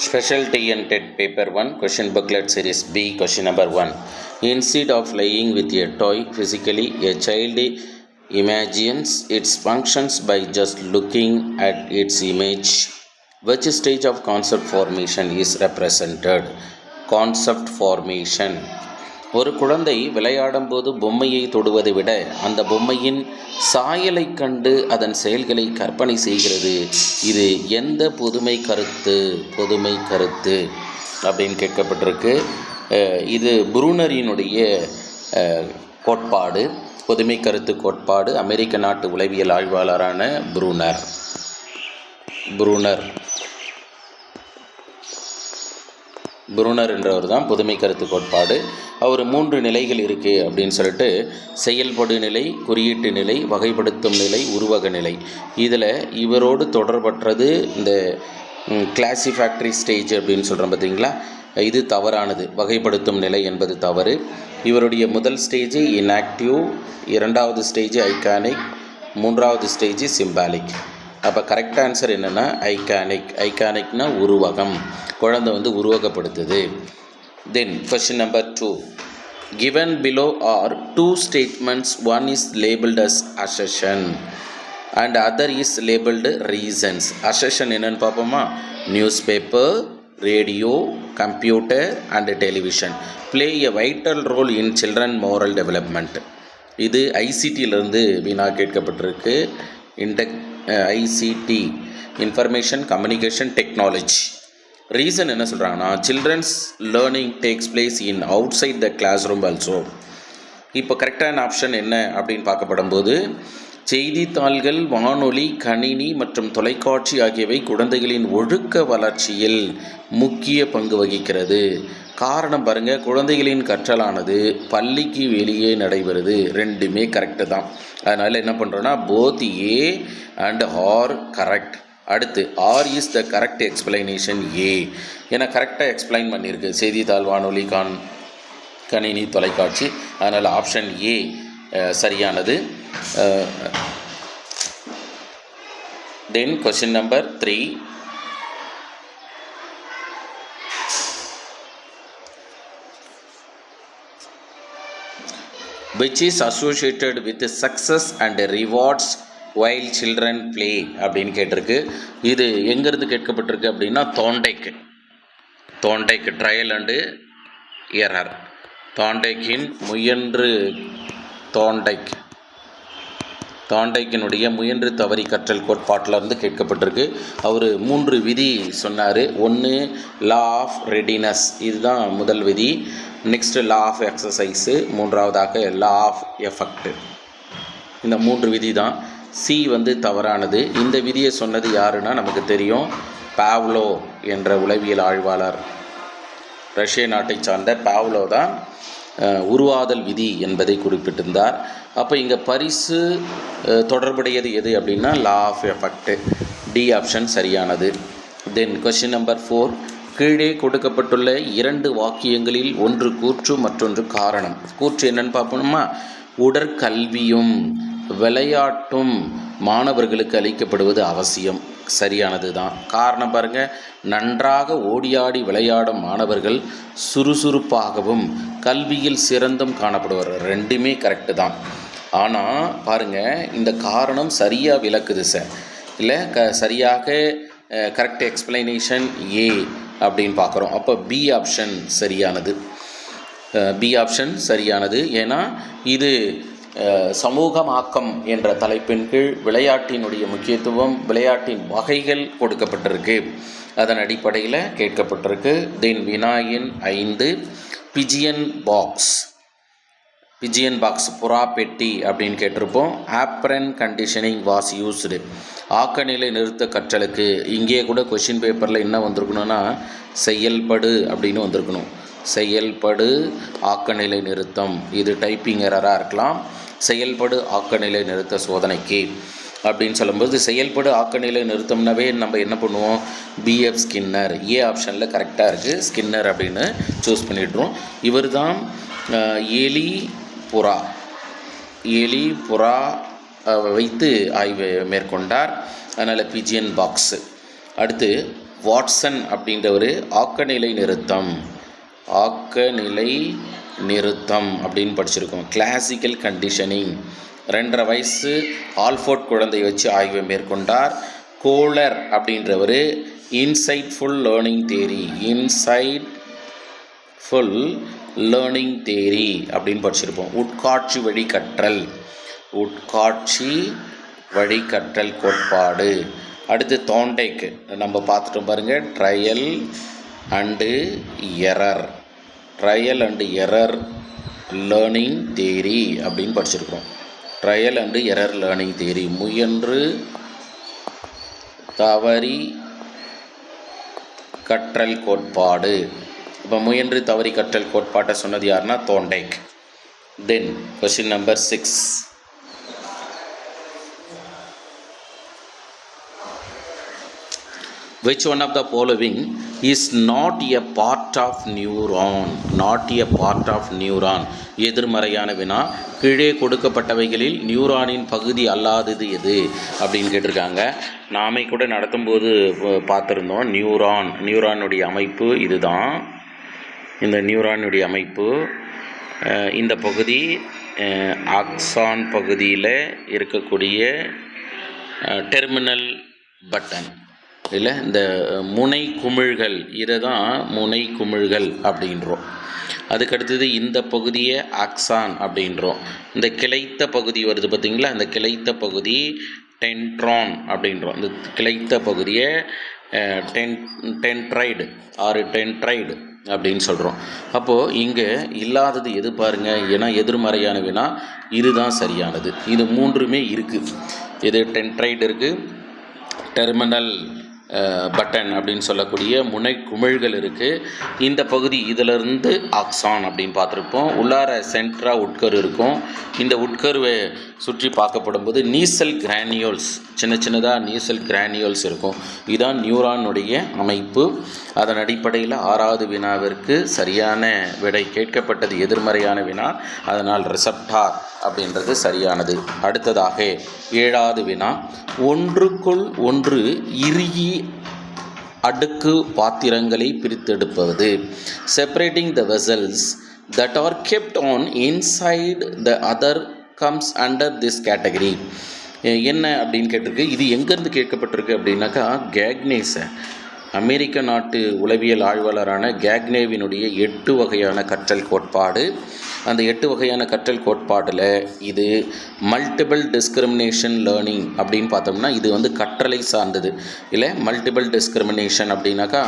Special T and TET Paper 1 Question Booklet Series B Question number 1. Instead of playing with a toy physically, a child imagines its functions by just looking at its image. Which stage of concept formation is represented? Concept formation. ஒரு குழந்தை விளையாடும்போது பொம்மையை தொடுவதை விட அந்த பொம்மையின் சாயலை கண்டு அதன் செயல்களை கற்பனை செய்கிறது. இது எந்த பொதுமை கருத்து அப்படின்னு கேட்கப்பட்டிருக்கு. இது புரூனரினுடைய கோட்பாடு, பொதுமை கருத்து கோட்பாடு. அமெரிக்க நாட்டு உளவியல் ஆய்வாளரான புரூனர் என்றவர் தான் பொதுமை கருத்து கோட்பாடு. அவர் 3 நிலைகள் இருக்குது அப்படின்னு சொல்லிட்டு, செயல்படு நிலை, குறியீட்டு நிலை, வகைப்படுத்தும் நிலை, உருவக நிலை. இதில் இவரோடு தொடர்பற்றது இந்த கிளாசிஃபேக்டரி ஸ்டேஜ் அப்படின்னு சொல்கிறோம் பார்த்தீங்களா, இது தவறானது. வகைப்படுத்தும் நிலை என்பது தவறு. இவருடைய முதல் ஸ்டேஜ் இன்ஆக்டிவ், 2வது ஸ்டேஜ் ஐகானிக், 3வது ஸ்டேஜ் சிம்பாலிக். அப்போ கரெக்ட் ஆன்சர் என்னென்னா ஐகானிக்னா உருவகம், குழந்தை உருவகப்படுத்துது. Then question number 2. Given below are 2 statements. One is labeled as assertion and other is labeled reasons. Assertion என்னன்னு பார்ப்போமா? Newspaper, radio, computer and television play a vital role in children moral development. இது ஐசிடியிலிருந்து வீணாக கேட்கப்பட்டிருக்கு. ICT, information communication technology. Reason என்ன சொல்கிறாங்கன்னா, children's learning takes place in outside the classroom also. இப்போ கரெக்டான ஆப்ஷன் என்ன அப்படின்னு பார்க்கப்படும் போது, செய்தித்தாள்கள், வானொலி, கணினி மற்றும் தொலைக்காட்சி ஆகியவை குழந்தைகளின் ஒழுக்க வளர்ச்சியில் முக்கிய பங்கு வகிக்கிறது. காரணம் பாருங்கள், குழந்தைகளின் கற்றலானது பள்ளிக்கு வெளியே நடைபெறுது. 2மே கரெக்டு தான். அதனால் என்ன பண்ணுறோன்னா, both A and are correct. அடுத்து ஆர் இஸ் த கரெக்ட் எக்ஸ்பிளைனேஷன் ஏ. ஏன்னா கரெக்டாக எக்ஸ்பிளைன் பண்ணியிருக்கு, செய்தித்தாள், வானொலி, கணினி, தொலைக்காட்சி. அதனால் ஆப்ஷன் ஏ சரியானது. Then question number 3. which is associated with success and rewards while children play அப்படின்னு கேட்டிருக்கு. இது எங்கேருந்து கேட்கப்பட்டிருக்கு அப்படின்னா, தோண்டைக்கு ட்ரையல் அண்டு எரர். தாண்டைக்கின் முயன்று தாண்டைக்கினுடைய முயன்று தவறி கற்றல் கோட்பாட்டிலிருந்து கேட்கப்பட்டிருக்கு. அவர் 3 விதி சொன்னார். 1 லா ஆஃப் ரெடினஸ், இதுதான் முதல் விதி. நெக்ஸ்ட்டு லா ஆஃப் எக்ஸசைஸு, 3வதாக லா ஆஃப் எஃபெக்ட். இந்த 3 விதி தான். சி தவறானது. இந்த விதியை சொன்னது யாருன்னா நமக்கு தெரியும், பாவ்லோ என்ற உளவியல் ஆய்வாளர். ரஷ்ய நாட்டை சார்ந்த பாவ்லோ தான் உருவாதல் விதி என்பதை குறிப்பிட்டிருந்தார். அப்போ இங்கே பரிசு தொடர்புடையது எது அப்படின்னா law of effect. D option சரியானது. Then question number 4. கீழே கொடுக்கப்பட்டுள்ள 2 வாக்கியங்களில் ஒன்று கூற்று மற்றொன்று காரணம். கூற்று என்னன்னு பார்ப்போம்மா, உடற்கல்வியும் விளையாட்டும் மாணவர்களுக்கு அளிக்கப்படுவது அவசியம். சரியானது தான். காரணம் பாருங்கள், நன்றாக ஓடியாடி விளையாடும் மாணவர்கள் சுறுசுறுப்பாகவும் கல்வியில் சிறந்தும் காணப்படுவார். 2மே கரெக்டு தான். ஆனால் பாருங்கள், இந்த காரணம் சரியாக விளக்குது சார், இல்லை சரியாக கரெக்ட் எக்ஸ்பிளைனேஷன் ஏ அப்படின்னு பார்க்குறோம். அப்போ பி ஆப்ஷன் சரியானது. ஏன்னா இது சமூகமாக்கம் என்ற தலைப்பின் கீழ் விளையாட்டினுடைய முக்கியத்துவம், விளையாட்டின் வகைகள் கொடுக்கப்பட்டிருக்கு. அதன் அடிப்படையில் கேட்கப்பட்டிருக்கு. தென் வினாயின் 5. பிஜியன் பாக்ஸ் புறா பெட்டி அப்படின்னு கேட்டிருப்போம். Operant conditioning was used. ஆக்கநிலை நிறுத்த கற்றலுக்கு இங்கே கூட கொஷின் பேப்பரில் என்ன வந்திருக்கணும்னா, செயல்படு அப்படின்னு வந்திருக்கணும். செயல்படு ஆக்கநிலை நிறுத்தம். இது டைப்பிங் எரராக இருக்கலாம். செயல்படு ஆக்கநிலை நிறுத்த சோதனைக்கு அப்படின்னு சொல்லும்போது, செயல்படு ஆக்கநிலை நிறுத்தம்னாவே நம்ம என்ன பண்ணுவோம், பிஎஃப் ஸ்கின்னர். ஏ ஆப்ஷனில் கரெக்டாக இருக்குது, ஸ்கின்னர் அப்படின்னு சூஸ் பண்ணிடுறோம். இவர் தான் எலி புறா வைத்து ஆய்வு மேற்கொண்டார். அதனால் பிஜியன் பாக்ஸு. அடுத்து வாட்சன் அப்படின்றவர் ஆக்கநிலை நிறுத்தம் அப்படின்னு படிச்சிருக்கோம். கிளாசிக்கல் கண்டிஷனிங் 2.5 வயசு ஆல்ஃபோர்ட் குழந்தை வச்சு ஆய்வை மேற்கொண்டார். கோலர் அப்படின்றவர் இன்சைட்ஃபுல் லேர்னிங் தேரி அப்படின்னு படிச்சிருப்போம். உட்காட்சி வழிகற்றல் கோட்பாடு. அடுத்து தாண்டைக்கு நம்ம பார்த்துட்டோம் பாருங்கள். ட்ரையல் அண்டு எரர் லேர்னிங் தேரி அப்படின்னு படிச்சிருக்கிறோம். ட்ரையல் அண்டு எரர் லேர்னிங் தேரி, முயன்று தவறி கற்றல் கோட்பாடு. இப்போ முயன்று தவறி கற்றல் கோட்பாட்டை சொன்னது யாருன்னா Thorndike. Then question number 6. Which one of the following is not a part of neuron? எதிர்மறையான வினா. கீழே கொடுக்கப்பட்டவைகளில் நியூரானின் பகுதி அல்லாதது எது அப்படின்னு கேட்டிருக்காங்க. நாமே கூட நடத்தும்போது பார்த்துருந்தோம். நியூரானுடைய அமைப்பு இதுதான். இந்த நியூரானுடைய அமைப்பு இந்த பகுதி ஆக்சான் பகுதியில் இருக்கக்கூடிய டெர்மினல் பட்டன் இல்லை, இந்த முனை குமிழ்கள், இதை தான் முனை குமிழ்கள் அப்படின்றோம். அதுக்கடுத்தது இந்த பகுதியை ஆக்சான் அப்படின்றோம். இந்த கிளைத்த பகுதி வருது பார்த்திங்களா, இந்த கிளைத்த பகுதி டென்ட்ரான் அப்படின்றோம். இந்த கிளைத்த பகுதியை டென்ட்ரைடு அப்படின்னு சொல்கிறோம். அப்போது இங்கே இல்லாதது எது பாருங்கள், ஏன்னா எதிர்மறையான வினா இதுதான் சரியானது. இது மூன்றுமே இருக்குது. இது டென்ட்ரைடு இருக்குது, டெர்மினல் பட்டன் அப்படின்னு சொல்லக்கூடிய முனை குமிழ்கள் இருக்குது. இந்த பகுதி இதிலிருந்து ஆக்சான் அப்படின்னு பார்த்துருப்போம். உள்ளார சென்ட்ரா உட்கரு இருக்கும். இந்த உட்கருவை சுற்றி பார்க்கப்படும் போது நீசல் கிரானியோல்ஸ், சின்னதாக நீசல் கிரானியோல்ஸ் இருக்கும். இதுதான் நியூரானுடைய அமைப்பு. அதன் அடிப்படையில் 6வது வினாவிற்கு சரியான விடை கேட்கப்பட்டது எதிர்மறையான வினா, அதனால் ரிசப்டார் அப்படின்றது சரியானது. அடுத்ததாக 7வது வினா, ஒன்றுக்குள் ஒன்று இறுகி அடுக்கு பாத்திரங்களை பிரித்தெடுப்பது. Separating the vessels that are kept on inside the other comes under this category. என்ன அப்படின்னு கேட்டிருக்கு. இது எங்கேருந்து கேட்கப்பட்டிருக்கு அப்படின்னாக்கா, கேக்னேஸை, அமெரிக்க நாட்டு உளவியல் ஆய்வாளரான கேக்னேவினுடைய 8 வகையான கற்றல் கோட்பாடு. அந்த 8 வகையான கற்றல் கோட்பாட்டில் இது மல்டிபிள் டிஸ்கிரிமினேஷன் லேர்னிங் அப்படின்னு பார்த்தோம்னா இது வந்து கற்றலை சார்ந்தது இல்லை. மல்டிபிள் டிஸ்கிரிமினேஷன் அப்படின்னாக்கா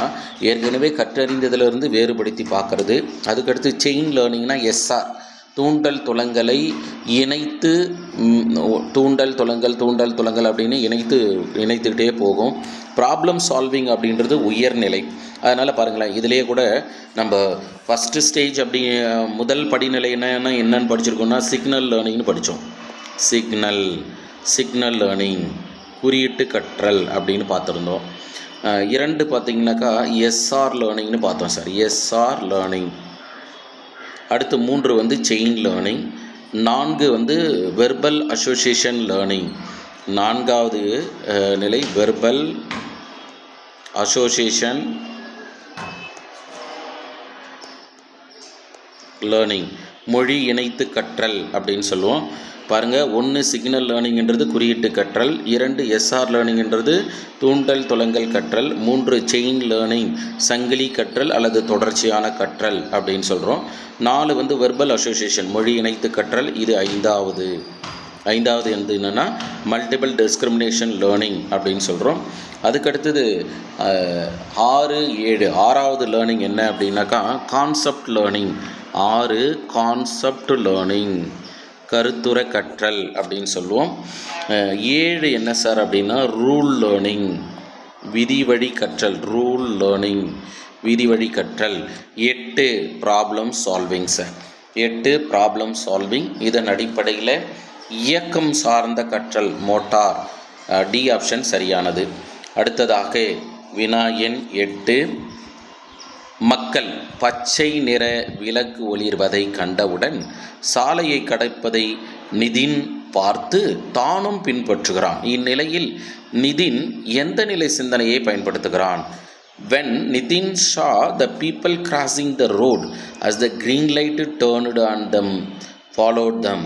ஏற்கனவே கற்றறிந்ததிலிருந்து வேறுபடுத்தி பார்க்குறது. அதுக்கடுத்து செயின் லேர்னிங்னா எஸ்ஆர், தூண்டல் துலங்கலை இணைத்து, தூண்டல் துலங்கல் அப்படின்னு இணைத்துக்கிட்டே போகும். ப்ராப்ளம் சால்விங் அப்படின்றது உயர்நிலை. அதனால் பாருங்களேன், இதிலேயே கூட நம்ம ஃபஸ்ட்டு ஸ்டேஜ் அப்படி முதல் படிநிலை என்னன்னு படிச்சிருக்கோம்னா சிக்னல் லேர்னிங்னு படித்தோம். சிக்னல் லேர்னிங், குறியீட்டு கற்றல் அப்படின்னு பார்த்துருந்தோம். 2 பார்த்திங்கனாக்கா எஸ்ஆர் லேர்னிங்னு பார்த்தோம் சார், எஸ்ஆர் லேர்னிங். அடுத்து 3 வந்து செயின் லேர்னிங். 4 வந்து வெர்பல் அசோசியேஷன் லேர்னிங். 4வது நிலை வெர்பல் அசோசியேஷன் லேர்னிங், மொழி இணைத்து கற்றல் அப்படின்னு சொல்லுவோம். பாருங்கள், 1 சிக்னல் லேர்னிங்ன்றது குறியீட்டு கற்றல், 2 எஸ்ஆர் லேர்னிங்ன்றது தூண்டல் துலங்கல் கற்றல், 3 செயின் லேர்னிங் சங்கிலி கற்றல் அல்லது தொடர்ச்சியான கற்றல் அப்படின்னு சொல்கிறோம். 4 வந்து வெர்பல் அசோசியேஷன் மொழி இணைத்து கற்றல், இது 5வது வந்து என்னென்னா மல்டிபிள் டிஸ்கிரிமினேஷன் லேர்னிங் அப்படின்னு சொல்கிறோம். அதுக்கடுத்தது 6, 7 6வது லேர்னிங் என்ன அப்படின்னாக்கா கான்செப்ட் லேர்னிங். 6 கான்செப்ட் லேர்னிங், கருத்துர கற்றல் அப்படின்னு சொல்லுவோம். 7 என்ன சார் அப்படின்னா ரூல் லேர்னிங், விதிவழி கற்றல், ரூல் லேர்னிங் விதிவழி கற்றல். 8 problem solving sir, 8 problem solving. இதன் அடிப்படையில் இயக்கம் சார்ந்த கற்றல் மோட்டார், டி ஆப்ஷன் சரியானது. அடுத்ததாக வினா எண் 8, மக்கள் பச்சை நிற விளக்கு ஒளிர்வதை கண்டவுடன் சாலையை கடப்பதை நிதின் பார்த்து தானும் பின்பற்றுகிறான். இந்நிலையில் நிதின் எந்த நிலை சிந்தனையை பயன்படுத்துகிறான்? when Nitin saw the people crossing the road as the green light turned on them, followed them.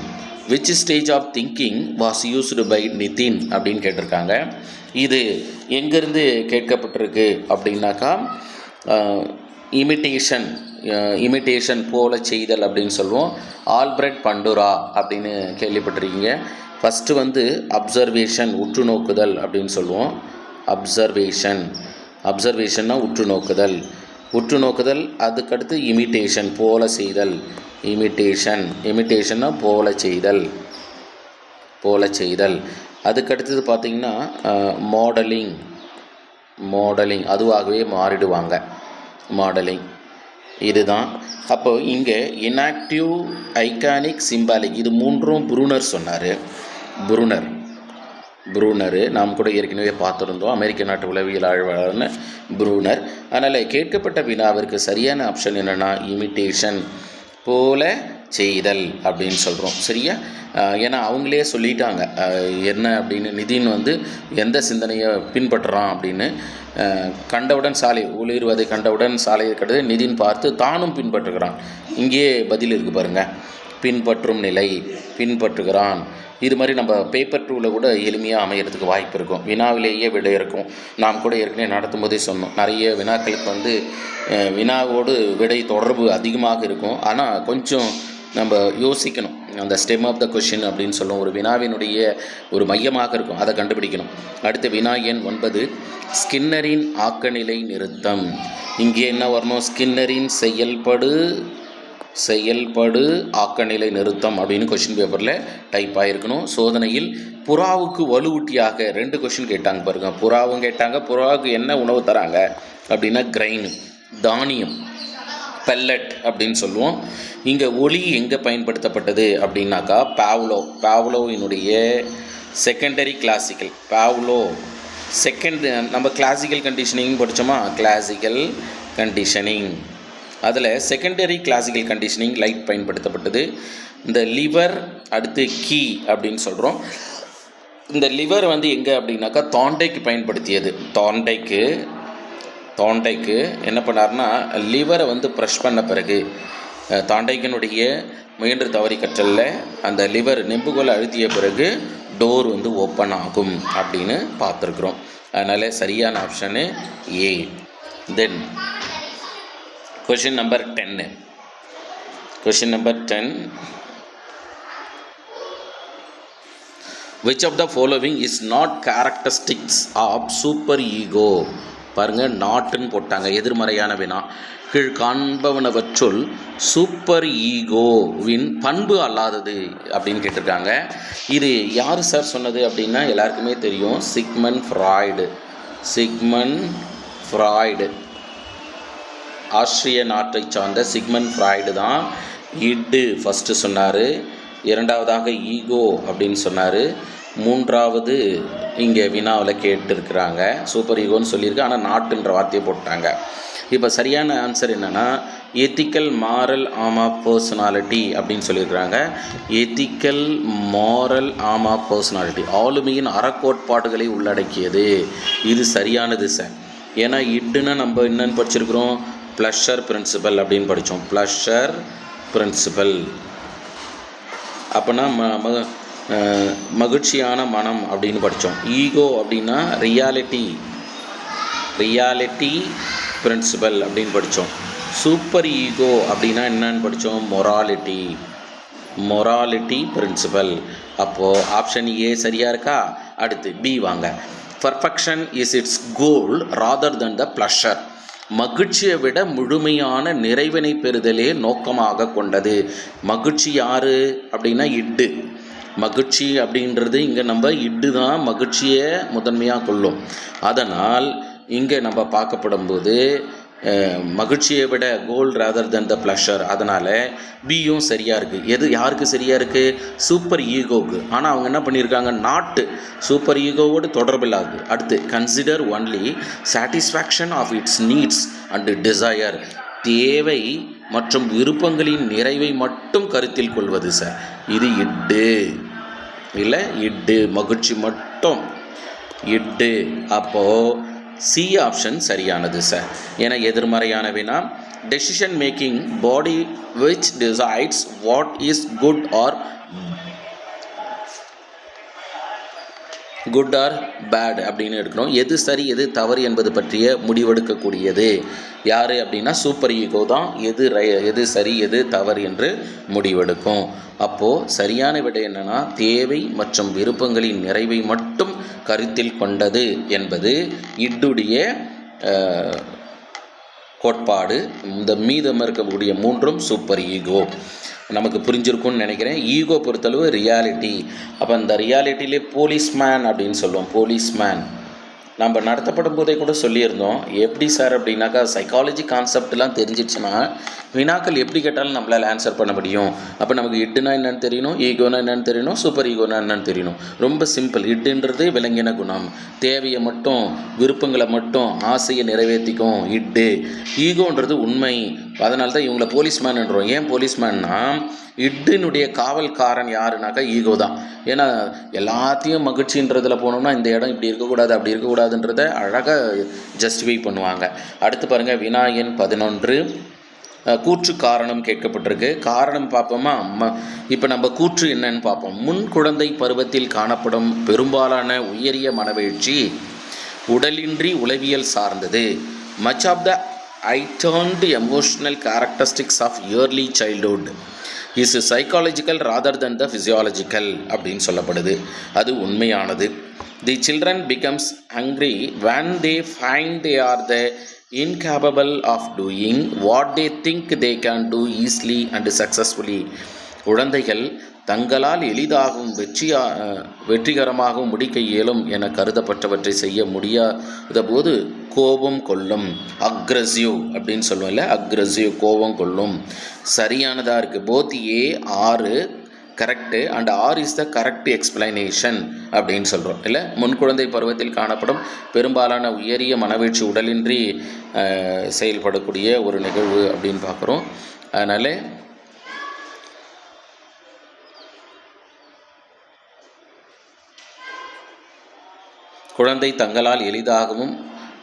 Which stage of thinking was used by Nitin அப்படின்னு கேட்டிருக்காங்க. இது எங்கேருந்து கேட்கப்பட்டிருக்கு அப்படின்னாக்கா இமிட்டேஷன் போல செய்தல் அப்படின்னு சொல்லுவோம். ஆல்பர்ட் பண்டுரா அப்படின்னு கேள்விப்பட்டிருக்கீங்க. ஃபஸ்ட்டு வந்து அப்சர்வேஷன் உற்று நோக்குதல் அப்படின்னு சொல்லுவோம். அப்சர்வேஷன்னா உற்று நோக்குதல். அதுக்கடுத்து இமிட்டேஷன் போல செய்தல். இமிட்டேஷன்னா போல செய்தல். அதுக்கடுத்தது பார்த்திங்கன்னா மாடலிங் அதுவாகவே மாறிடுவாங்க. மாடலிங் இதுதான். அப்போ இங்கே இன்ஆக்டிவ், ஐகானிக், சிம்பாலிக் இது மூன்றும் ப்ரூனர் சொன்னார். ப்ரூனரு நாம் கூட ஏற்கனவே பார்த்துருந்தோம். அமெரிக்க நாட்டு உளவியல் ஆய்வாளர்னு ப்ரூனர். அதனால் கேட்கப்பட்ட வினாவிற்கு சரியான ஆப்ஷன் என்னென்னா இமிட்டேஷன் போல செய்தல் அப்படின்னு சொல்கிறோம். சரியா? ஏன்னா அவங்களே சொல்லிட்டாங்க என்ன அப்படின்னு. நிதின் வந்து எந்த சிந்தனையை பின்பற்றுறான் அப்படின்னு. கண்டவுடன் சாலை ஒளிர்வதை கண்டவுடன் சாலையை கண்டது நிதின் பார்த்து தானும் பின்பற்றுகிறான். இங்கே பதில் இருக்குது பாருங்கள். பின்பற்றும் நிலை, பின்பற்றுகிறான். இது மாதிரி நம்ம பேப்பர் 2ல் கூட எளிமையாக அமைகிறதுக்கு வாய்ப்பு இருக்கும். வினாவிலேயே விடை இருக்கும். நாம் கூட ஏற்கனவே நடத்தும் போதே சொன்னோம். நிறைய வினாக்களுக்கு வந்து வினாவோடு விடை தொடர்பு அதிகமாக இருக்கும். ஆனால் கொஞ்சம் நம்ம யோசிக்கணும். அந்த ஸ்டெம் ஆஃப் த கொஷின் அப்படின்னு சொல்லுவோம். ஒரு வினாவினுடைய ஒரு மையமாக இருக்கும், அதை கண்டுபிடிக்கணும். அடுத்த வினா எண் 9 ஸ்கின்னரின் ஆக்கநிலை நிறுத்தம். இங்கே என்ன வரணும்? ஸ்கின்னரின் செயல்படு ஆக்கநிலை நிறுத்தம் அப்படின்னு கொஷின் பேப்பரில் டைப் ஆகிருக்கணும். சோதனையில் புறாவுக்கு வலுவூட்டியாக 2 கொஷின் கேட்டாங்க பாருங்க. புறாவும் கேட்டாங்க. புறாவுக்கு என்ன உணவு தராங்க அப்படின்னா கிரைன், தானியம், பெல்லட் அப்படின்னு சொல்லுவோம். இங்கே ஒளி எங்கே பயன்படுத்தப்பட்டது அப்படின்னாக்கா பாவ்லோவினுடைய செகண்டரி கிளாசிக்கல். நம்ம கிளாசிக்கல் கண்டிஷனிங் படித்தோமா? கிளாசிக்கல் கண்டிஷனிங் அதில் செகண்டரி கிளாசிக்கல் கண்டிஷனிங் லைட் பயன்படுத்தப்பட்டது. இந்த லிவர் அடுத்து கீ அப்படின்னு சொல்கிறோம். இந்த லிவர் வந்து எங்கே அப்படின்னாக்கா தாண்டைக்கு பயன்படுத்தியது. தாண்டைக்கு என்ன பண்ணார்னா லிவரை வந்து ப்ரெஷ் பண்ண பிறகு தாண்டைக்கினுடைய முயன்று தவறி கற்றலில் அந்த லிவர் நெம்புகோலை அழுத்திய பிறகு டோர் வந்து ஓப்பன் ஆகும் அப்படின்னு பார்த்துருக்குறோம். அதனால் சரியான option A. Then Question number 10. Which of the following is not characteristics of super ego? பாருங்க, நாட்டுன்னு போட்டாங்க. எதிர்மறையான வினா. கீழ் காண்பவனவற்றுள் சூப்பர் ஈகோவின் பண்பு அல்லாதது அப்படின்னு கேட்டிருக்காங்க. இது யார் சார் சொன்னது அப்படின்னா எல்லாருக்குமே தெரியும். சிக்மண்ட் ஃப்ராய்டு ஆஸ்திரிய நாட்டை சார்ந்த சிக்மண்ட் ஃப்ராய்டு தான் இட்டு ஃபஸ்ட்டு சொன்னார். இரண்டாவதாக ஈகோ அப்படின்னு சொன்னார். மூன்றாவது இங்கே வினாவில் கேட்டுருக்குறாங்க. சூப்பர் ஈகோன்னு சொல்லியிருக்கு, ஆனால் நாட்டுன்ற வார்த்தையை போட்டாங்க. இப்போ சரியான ஆன்சர் என்னென்னா எத்திக்கல் மாரல் ஆம் ஆஃப் பர்சனாலிட்டி அப்படின்னு சொல்லியிருக்கிறாங்க. எத்திக்கல் மாரல் ஆம் ஆஃப் பர்சனாலிட்டி ஆளுமையின் அறக்கோட்பாடுகளை உள்ளடக்கியது. இது சரியானது சார். ஏன்னா இட்டுன்னா நம்ம என்னென்னு படிச்சிருக்கிறோம்? ப்ளஷர் பிரின்சிபல் அப்படின்னு படித்தோம். ப்ளஷர் பிரின்சிபல் அப்போனா மகிழ்ச்சியான மனம் அப்படின்னு படித்தோம். ஈகோ அப்படின்னா ரியாலிட்டி பிரின்சிபல் அப்படின்னு படித்தோம். சூப்பர் ஈகோ அப்படின்னா என்னன்னு படித்தோம்? Morality principle. அப்போது ஆப்ஷன் ஏ சரியாக இருக்கா? அடுத்து பி வாங்க. Perfection is its goal rather than the pleasure. மகிழ்ச்சியை விட முழுமையான நிறைவினை பெறுதலே நோக்கமாக கொண்டது. மகிழ்ச்சி யாரு அப்படின்னா இட்டு. மகிழ்ச்சி அப்படின்றது இங்கே நம்ம இட்டு தான் மகிழ்ச்சியை முதன்மையாக கொள்ளும். அதனால் இங்கே நம்ம பார்க்கப்படும்போது மகிழ்ச்சியை விட கோல் ராதர் தென் த ப்ளஷர். அதனால் பியும் சரியாக இருக்குது. எது யாருக்கு சரியாக இருக்குது? சூப்பர் ஈகோவுக்கு. ஆனால் அவங்க என்ன பண்ணியிருக்காங்க? நாட்டு சூப்பர் ஈகோவோடு தொடர்பில்லாது. அடுத்து consider only satisfaction of its needs and desire. தேவை மற்றும் விருப்பங்களின் நிறைவை மட்டும் கருத்தில் கொள்வது சார். இது இட்டு மகிழ்ச்சி மட்டும் இட்டு. அப்போது சி ஆப்ஷன் சரியானது சார். ஏன்னா எதிர்மறையான வினா decision making body which decides what is good or bad அப்படின்னு எடுக்கணும். எது சரி எது தவறு என்பது பற்றிய முடிவெடுக்கக்கூடியது யார் அப்படின்னா சூப்பர் ஈகோ தான் எது சரி எது தவறு என்று முடிவெடுக்கும். அப்போது சரியான விடை என்னென்னா தேவை மற்றும் விருப்பங்களின் நிறைவை மட்டும் கருத்தில் கொண்டது என்பது இட்டுடைய கோட்பாடு. இந்த மீதம் இருக்கக்கூடிய மூன்றும் சூப்பர் ஈகோ. நமக்கு புரிஞ்சிருக்கும்னு நினைக்கிறேன். ஈகோ பொறுத்தளவு ரியாலிட்டி. அப்போ இந்த ரியாலிட்டியிலே போலீஸ்மேன் அப்படின்னு சொல்லுவோம். போலீஸ்மேன் நம்ம நடத்தப்படும் போதே கூட சொல்லியிருந்தோம். எப்படி சார் அப்படின்னாக்கா சைக்காலஜி கான்செப்ட்லாம் தெரிஞ்சிடுச்சுன்னா வினாக்கள் எப்படி கேட்டாலும் நம்மளால் ஆன்சர் பண்ண முடியும். அப்போ நமக்கு இட்டுனா என்னென்னு தெரியணும், ஈகோனா என்னென்னு தெரியணும், சூப்பர் ஈகோனா என்னென்னு தெரியணும். ரொம்ப சிம்பிள். இட்டுன்றது விலங்கின குணம், தேவையை மட்டும் விருப்பங்களை மட்டும் ஆசையை நிறைவேற்றிக்கும் இட்டு. ஈகோன்றது உண்மை. அதனால தான் இவங்களை போலீஸ்மேன்ன்றோம். ஏன் போலீஸ்மேன்னா இட்டுனுடைய காவல்காரன் யாருனாக்கா ஈகோ தான். ஏன்னா எல்லாத்தையும் மகிழ்ச்சின்றதில் போனோம்னா இந்த இடம் இப்படி இருக்கக்கூடாது அப்படி இருக்கக்கூடாதுன்றதை அழகாக ஜஸ்டிஃபை பண்ணுவாங்க. அடுத்து பாருங்கள் வினா எண் 11 கூற்று காரணம் கேட்கப்பட்டிருக்கு. காரணம் பார்ப்போமா? இப்போ நம்ம கூற்று என்னன்னு பார்ப்போம். முன் குழந்தை பருவத்தில் காணப்படும் பெரும்பாலான உயரிய மனவெழுச்சி உடலின்றி உளவியல் சார்ந்தது. Much of the heightened emotional characteristics of early childhood is psychological rather than the physiological அப்படின்னு சொல்லப்படுது. அது உண்மையானது. The children becomes hungry when they find they are the incapable of doing what they think they can do easily and successfully. குழந்தைகள் தங்களால் எளிதாகவும் வெற்றிகரமாகவும் முடிக்க இயலும் என கருதப்பட்டவற்றை செய்ய முடியாத போது கோபம் கொள்ளும். அக்ரெசிவ் அப்படின்னு சொல்லுவோம்ல, அக்ரெசிவ் கோபம் கொள்ளும். சரியானதாக இருக்குது. போத் ஏ ஆறு correct and R is the correct explanation அப்படின்னு சொல்கிறோம் இல்லை. முன்குழந்தை பருவத்தில் காணப்படும் பெரும்பாலான உயரிய மனவீழ்ச்சி உடலின்றி செயல்படக்கூடிய ஒரு நிகழ்வு அப்படின்னு பார்க்குறோம். அதனால் குழந்தை தங்களால் எளிதாகவும்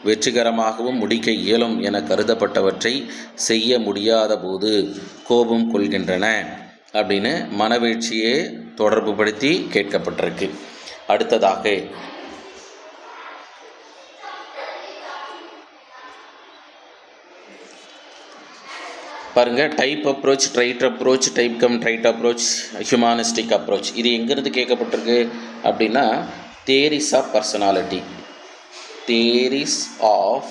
வெற்றிகரமாகவும் முடிக்க இயலும் என கருதப்பட்டவற்றை செய்ய முடியாத போது கோபம் கொள்கின்றன அப்படின்னு மனவீழ்ச்சியை தொடர்பு படுத்தி கேட்கப்பட்டிருக்கு. அடுத்ததாக பாருங்கள் type approach, trait approach, type cum trait approach, humanistic approach. இது எங்கிருந்து கேட்கப்பட்டிருக்கு அப்படின்னா theories of personality. Theories of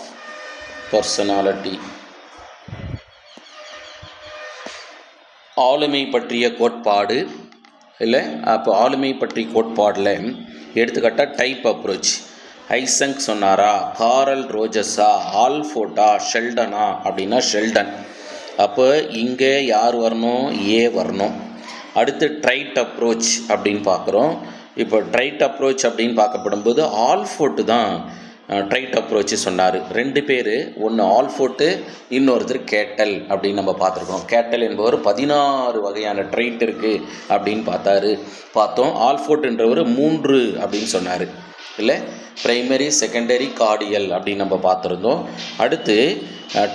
personality. ஆளுமை பற்றிய கோட்பாடு இல்லை. அப்போ ஆளுமை பற்றிய கோட்பாடில் எடுத்துக்காட்டால் டைப் அப்ரோச் ஐசங்க் சொன்னாரா, காரல் ரோஜஸா, ஆல்ஃபோர்டா, ஷெல்டனா அப்படின்னா ஷெல்டன். அப்போ இங்கே யார் வரணும்? ஏ வரணும். அடுத்து ட்ரைட் அப்ரோச் அப்படின்னு பார்க்குறோம். இப்போ ட்ரைட் அப்ரோச் அப்படின்னு பார்க்கப்படும்போது ஆல்ஃபோர்ட்டு தான் ட்ரைட் அப்ரோச்சு சொன்னார். 2 பேர், ஒன்று ஆல்ஃபோர்ட்டு, இன்னொருத்தர் கேட்டல் அப்படின்னு நம்ம பார்த்துருக்கோம். கேட்டல் என்பவர் 16 வகையான ட்ரைட் இருக்குது அப்படின்னு பார்த்தோம். ஆல்ஃபோர்ட்டுன்றவர் 3 அப்படின்னு சொன்னார் இல்லை. ப்ரைமரி, செகண்டரி, கார்டியல் அப்படின்னு நம்ம பார்த்துருந்தோம். அடுத்து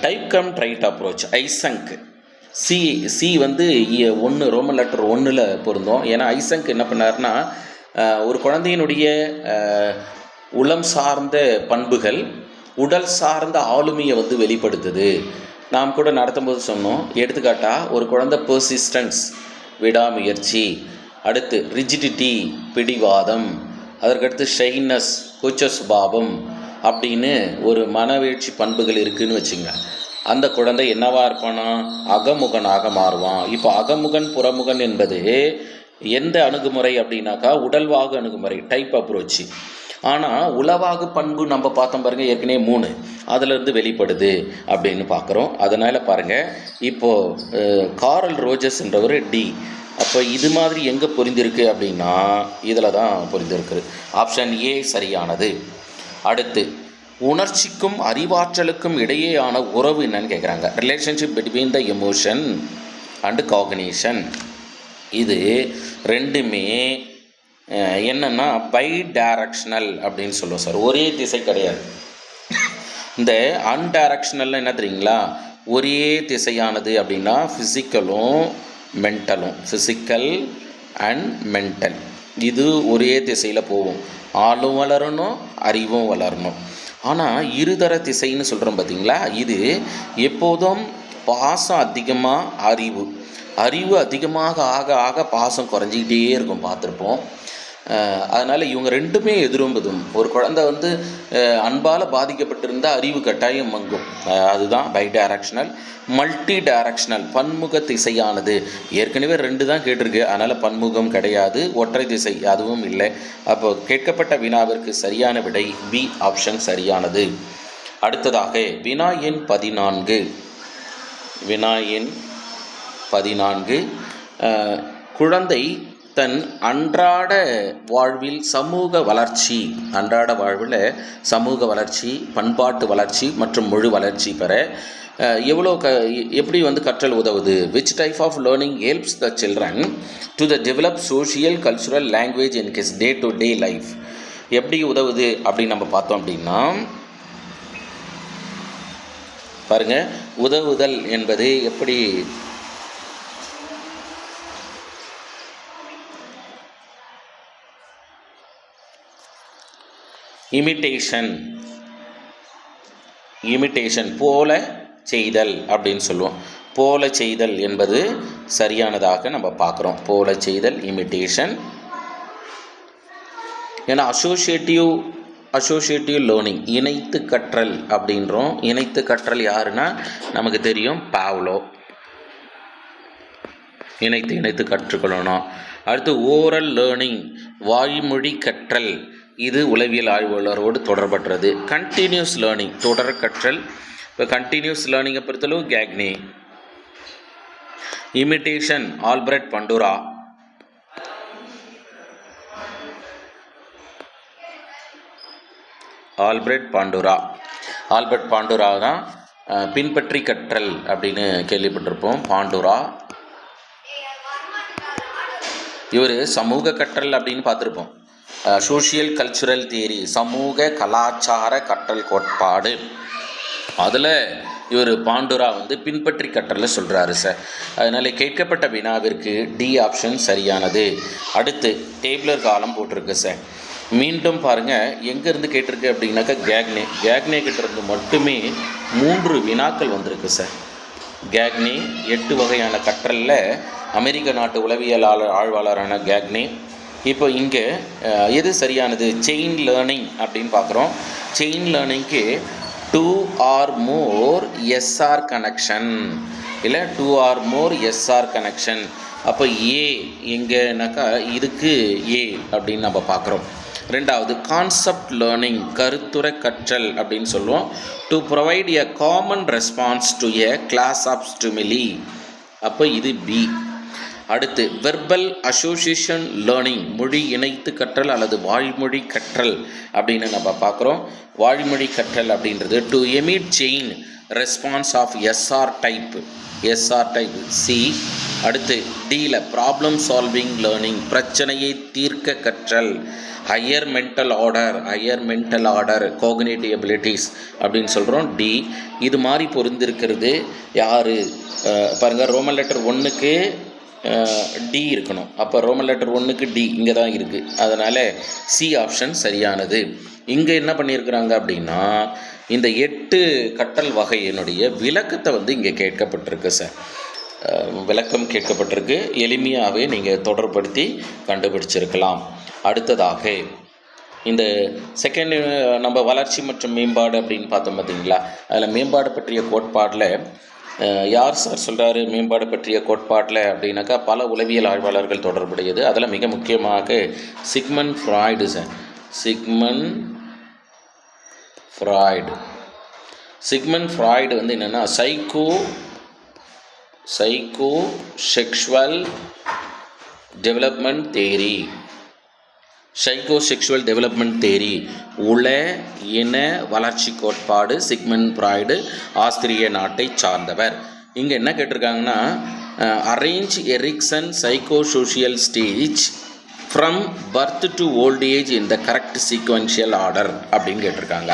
type cum trait approach Eysenck. C வந்து 1 ரோமன் லெட்டர் 1 பொருந்தோம். ஏன்னா ஐசங்க் என்ன பண்ணார்னா ஒரு குழந்தையினுடைய உளம் சார்ந்த பண்புகள் உடல் சார்ந்த ஆளுமையை வந்து வெளிப்படுத்துது. நாம் கூட நடத்தும்போது சொன்னோம். எடுத்துக்காட்டாக ஒரு குழந்தை பெர்சிஸ்டன்ஸ் விடாமுயற்சி, அடுத்து ரிஜிடிட்டி பிடிவாதம், அதற்கடுத்து ஷைனஸ் கூச்ச சுபாவம் அப்படின்னு ஒரு மனவீழ்ச்சி பண்புகள் இருக்குதுன்னு வச்சுங்க. அந்த குழந்தை என்னவாக இருப்பானா அகமுகனாக மாறுவான். இப்போ அகமுகன் புறமுகன் என்பது எந்த அணுகுமுறை அப்படின்னாக்கா உடல்வாகு அணுகுமுறை டைப் அப்ரோச்சு. ஆனால் உளவாகு பண்பு நம்ம பார்த்தோம் பாருங்கள், ஏற்கனவே 3 அதிலிருந்து வெளிப்படுது அப்படின்னு பார்க்குறோம். அதனால் பாருங்கள் இப்போது காரல் ரோஜஸ் என்றவர் டி. அப்போ இது மாதிரி எங்கே பொருந்திருக்கு அப்படின்னா இதில் தான் பொருந்திருக்கு. ஆப்ஷன் ஏ சரியானது. அடுத்து உணர்ச்சிக்கும் அறிவாற்றலுக்கும் இடையேயான உறவு என்னன்னு கேட்குறாங்க. Relationship between the emotion and cognition. இது ரெண்டுமே என்னென்னா பை டைரக்ஷனல் அப்படின்னு சொல்லுவோம் சார். ஒரே திசை கிடையாது. இந்த அன்டைரக்ஷனல் என்ன தெரியுங்களா, ஒரே திசையானது அப்படின்னா ஃபிசிக்கலும் மென்டலும், ஃபிசிக்கல் அண்ட் மென்டல் இது ஒரே திசையில் போகும். ஆளும் வளரணும், அறிவும் வளரணும். ஆனால் இருதர திசைன்னு சொல்கிறோம் பார்த்தீங்களா, இது எப்போதும் பாசம் அதிகமாக அறிவு அதிகமாக ஆக ஆக பாசம் குறைஞ்சிக்கிட்டே இருக்கும், பார்த்துருப்போம். அதனால் இவங்க ரெண்டுமே எதிரும்பதும். ஒரு குழந்தை வந்து அன்பால் பாதிக்கப்பட்டிருந்தால் அறிவு கட்டாயம் மங்கும். அதுதான் பை டைரக்ஷனல். மல்டி டைரக்ஷனல் பன்முக திசையானது. ஏற்கனவே 2 தான் கேட்டிருக்கு, அதனால் பன்முகம் கிடையாது, ஒற்றை திசை அதுவும் இல்லை. அப்போ கேட்கப்பட்ட வினாவிற்கு சரியான விடை பி ஆப்ஷன் சரியானது. அடுத்ததாக வினா எண் 14. வினா எண் 14. குழந்தை தன் அன்றாட வாழ்வில் சமூக வளர்ச்சி, அன்றாட வாழ்வில் சமூக வளர்ச்சி, பண்பாட்டு வளர்ச்சி மற்றும் மொழி வளர்ச்சி பெற எப்படி வந்து கற்றல் உதவுது? Which type of learning helps the children to the develop social cultural language in his day to day life? எப்படி உதவுது அப்படின்னு நம்ம பார்த்தோம் அப்படின்னா, பாருங்கள், உதவுதல் என்பது எப்படி இமிட்டேஷன் போல செய்தல் அப்படின்னு சொல்லுவோம். போல செய்தல் என்பது சரியானதாக நம்ம பார்க்குறோம். போல செய்தல் இமிட்டேஷன். ஏன்னா அசோசியேட்டிவ் லேர்னிங் இணைத்து கற்றல் அப்படின்றோம். இணைத்து கற்றல் யாருன்னா நமக்கு தெரியும், பாவ்லோ. இணைத்து கற்றுக்கொள்ளணும். அடுத்து ஓரல் லேர்னிங் வாய்மொழி கற்றல், இது உளவியல் ஆய்வாளரோடு தொடர்பற்றது. கண்டினியூஸ் லேர்னிங் தொடர் கற்றல். இப்போ கண்டினியூஸ் லேர்னிங்கை பொறுத்தளவு Gagne. Imitation Albert Bandura. Albert Bandura தான் பின்பற்றி கற்றல் அப்படின்னு கேள்விப்பட்டிருப்போம். பாண்டூரா இவர் சமூக கற்றல் அப்படின்னு பார்த்துருப்போம். சோஷியல் கல்ச்சுரல் தியரி, சமூக கலாச்சார கற்றல் கோட்பாடு, அதில் இவர் பாண்டூரா வந்து பின்பற்றி கற்றலை சொல்கிறாரு சார். அதனால் கேட்கப்பட்ட வினாவிற்கு டி ஆப்ஷன் சரியானது. அடுத்து டேபிளர் காலம் போட்டிருக்கு சார். மீண்டும் பாருங்கள், எங்கேருந்து கேட்டிருக்கு அப்படின்னாக்கா கேக்னே கிட்டேருந்து மட்டுமே 3 வினாக்கள் வந்திருக்கு சார். கேக்னே 8 வகையான கற்றலில் அமெரிக்க நாட்டு உளவியல் ஆய்வாளரான கேக்னே. இப்போ இங்கே எது சரியானது? செயின் லேர்னிங் அப்படின்னு பார்க்குறோம். செயின் லேர்னிங்க்கு 2 or more SR கனெக்ஷன், இல்லை 2 or more SR கனெக்ஷன். அப்போ ஏ எங்கேனாக்கா இதுக்கு ஏ அப்படின்னு நம்ம பார்க்குறோம். ரெண்டாவது கான்செப்ட் லேர்னிங் கருத்துரை கற்றல் அப்படின்னு சொல்லுவோம். To provide a common response to a class of stimuli, அப்போ இது பி. அடுத்து வெர்பல் அசோசியேஷன் லேர்னிங் மொழி இணைத்து கற்றல் அல்லது வாய்மொழி கற்றல் அப்படின்னு நம்ம பார்க்குறோம். வாய்மொழி கற்றல் அப்படின்றது to emit chain response of SR type C. அடுத்து டியில் ப்ராப்ளம் சால்விங் லேர்னிங் பிரச்சனையை தீர்க்க கற்றல். Higher mental order cognitive abilities அப்படின்னு சொல்கிறோம். டி. இது மாதிரி பொருந்திருக்கிறது யார் பாருங்கள், ரோமன் லெட்டர் 1க்கு டி இருக்கணும். அப்போ ரோமன் லெட்டர் 1க்கு டி இங்கே தான் இருக்குது. அதனால் சி ஆப்ஷன் சரியானது. இங்கே என்ன பண்ணியிருக்கிறாங்க அப்படின்னா, இந்த 8 கற்றல் வகையினுடைய விளக்கத்தை வந்து இங்கே கேட்கப்பட்டிருக்கு சார். விளக்கம் கேட்கப்பட்டிருக்கு. எளிமையாகவே நீங்கள் தொடர்படுத்தி கண்டுபிடிச்சிருக்கலாம். அடுத்ததாக இந்த செகண்ட் நம்ம வளர்ச்சி மற்றும் மேம்பாடு அப்படின்னு பார்த்தோம் பார்த்தீங்களா, அதில் மேம்பாடு பற்றிய கோட்பாடில் யார் சார் சொல்கிறாரு? மேம்பாடு பற்றிய கோட்பாட்டில் அப்படின்னாக்கா பல உளவியல் ஆய்வாளர்கள் தொடர்புடையது. அதில் மிக முக்கியமாக Sigmund Freud sir. Sigmund Freud வந்து என்னென்னா சைக்கோ செக்ஷுவல் டெவலப்மெண்ட் தேரி உள இன வளர்ச்சி கோட்பாடு. சிக்மண்ட் ஃப்ராய்டு ஆஸ்திரிய நாட்டை சார்ந்தவர். இங்கே என்ன கேட்டிருக்காங்கன்னா, arrange Erikson psycho social stage from birth to old age in the correct sequential order அப்படின்னு கேட்டிருக்காங்க.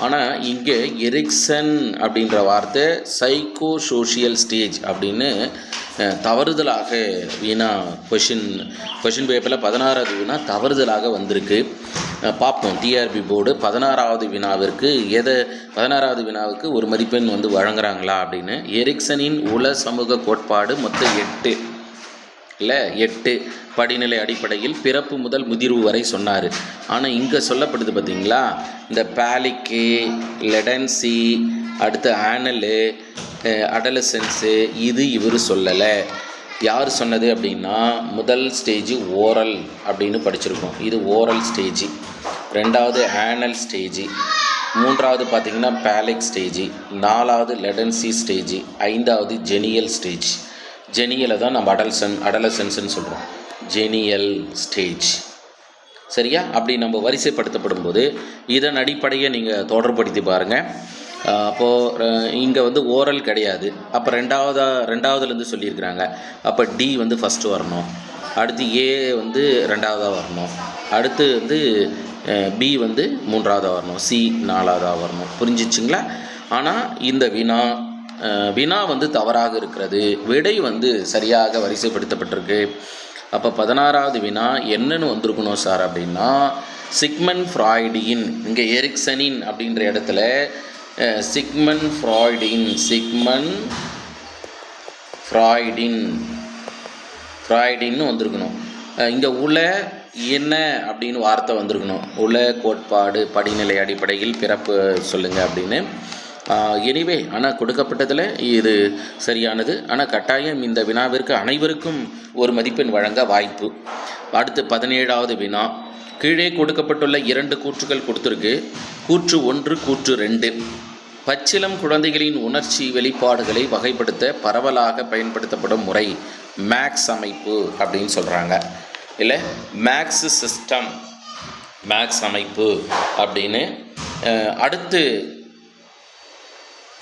ஆனால் இங்கே எரிக்சன் அப்படின்ற வார்த்தை சைக்கோ சோஷியல் ஸ்டேஜ் அப்படின்னு தவறுதலாக வீணா கொஷின் பேப்பரில் 16வது வினா தவறுதலாக வந்திருக்கு. பார்ப்போம். டிஆர்பி போர்டு 16வது வினாவிற்கு 16வது வினாவுக்கு ஒரு மதிப்பெண் வழங்குறாங்களா அப்படின்னு. எரிக்சனின் உள சமூக கோட்பாடு மொத்தம் 8 படிநிலை அடிப்படையில் பிறப்பு முதல் முதிர்வு வரை சொன்னார். ஆனால் இங்கே சொல்லப்படுது பார்த்தீங்களா, இந்த பேலிக்கு, லெடன்சி, அடுத்து ஆனலு, அடலசென்ஸு, இது இவர் சொல்லலை. யார் சொன்னது அப்படின்னா, முதல் ஸ்டேஜ் ஓரல் அப்படின்னு படிச்சிருக்கோம். இது ஓரல் ஸ்டேஜ். 2வது ஆனல் ஸ்டேஜ். 3வது பார்த்திங்கன்னா பேலிக் ஸ்டேஜ். 4வது லெடன்சி ஸ்டேஜ். 5வது ஜெனியல் ஸ்டேஜ். ஜெனியலை தான் நம்ம அடலசென்ஸ்ன்னு சொல்கிறோம். ஜெனியல் ஸ்டேஜ். சரியா? அப்படி நம்ம வரிசைப்படுத்தப்படும் போது இதன் அடிப்படையை நீங்கள் தொடர்படுத்தி பாருங்கள். அப்போது இங்கே ஓரல் கிடையாது. அப்போ ரெண்டாவதுலேருந்து சொல்லியிருக்கிறாங்க. அப்போ டி ஃபஸ்ட்டு வரணும். அடுத்து ஏ 2வதாக வரணும். அடுத்து பி 3வதாக வரணும். சி 4வதாக வரணும். புரிஞ்சிச்சுங்களா? ஆனால் இந்த வினா தவறாக இருக்கிறது. விடை சரியாக வரிசைப்படுத்தப்பட்டிருக்கு. அப்போ 16வது வினா என்னன்னு வந்திருக்கணும் சார் அப்படின்னா, சிக்மண்ட் ஃப்ராய்டின். இங்கே எரிக்சனின் அப்படின்ற இடத்துல சிக்மண்ட் ஃப்ராய்டின்னு வந்திருக்கணும். இங்கே உள என்ன அப்படின்னு வார்த்தை வந்திருக்கணும். உள கோட்பாடு படிநிலை அடிப்படையில் பிறப்பு சொல்லுங்கள் அப்படின்னு. எனிவே, ஆனால் கொடுக்கப்பட்டதில் இது சரியானது. ஆனால் கட்டாயம் இந்த வினாவிற்கு அனைவருக்கும் ஒரு மதிப்பெண் வழங்க வாய்ப்பு. அடுத்து 17வது வினா. கீழே கொடுக்கப்பட்டுள்ள 2 கூற்றுகள் கொடுத்துருக்கு. கூற்று 1, கூற்று 2. பச்சிளம் குழந்தைகளின் உணர்ச்சி வெளிப்பாடுகளை வகைப்படுத்த பரவலாக பயன்படுத்தப்படும் முறை மேக்ஸ் அமைப்பு அப்படின்னு சொல்கிறாங்க. இல்லை, மேக்ஸ் சிஸ்டம், மேக்ஸ் அமைப்பு அப்படின்னு. அடுத்து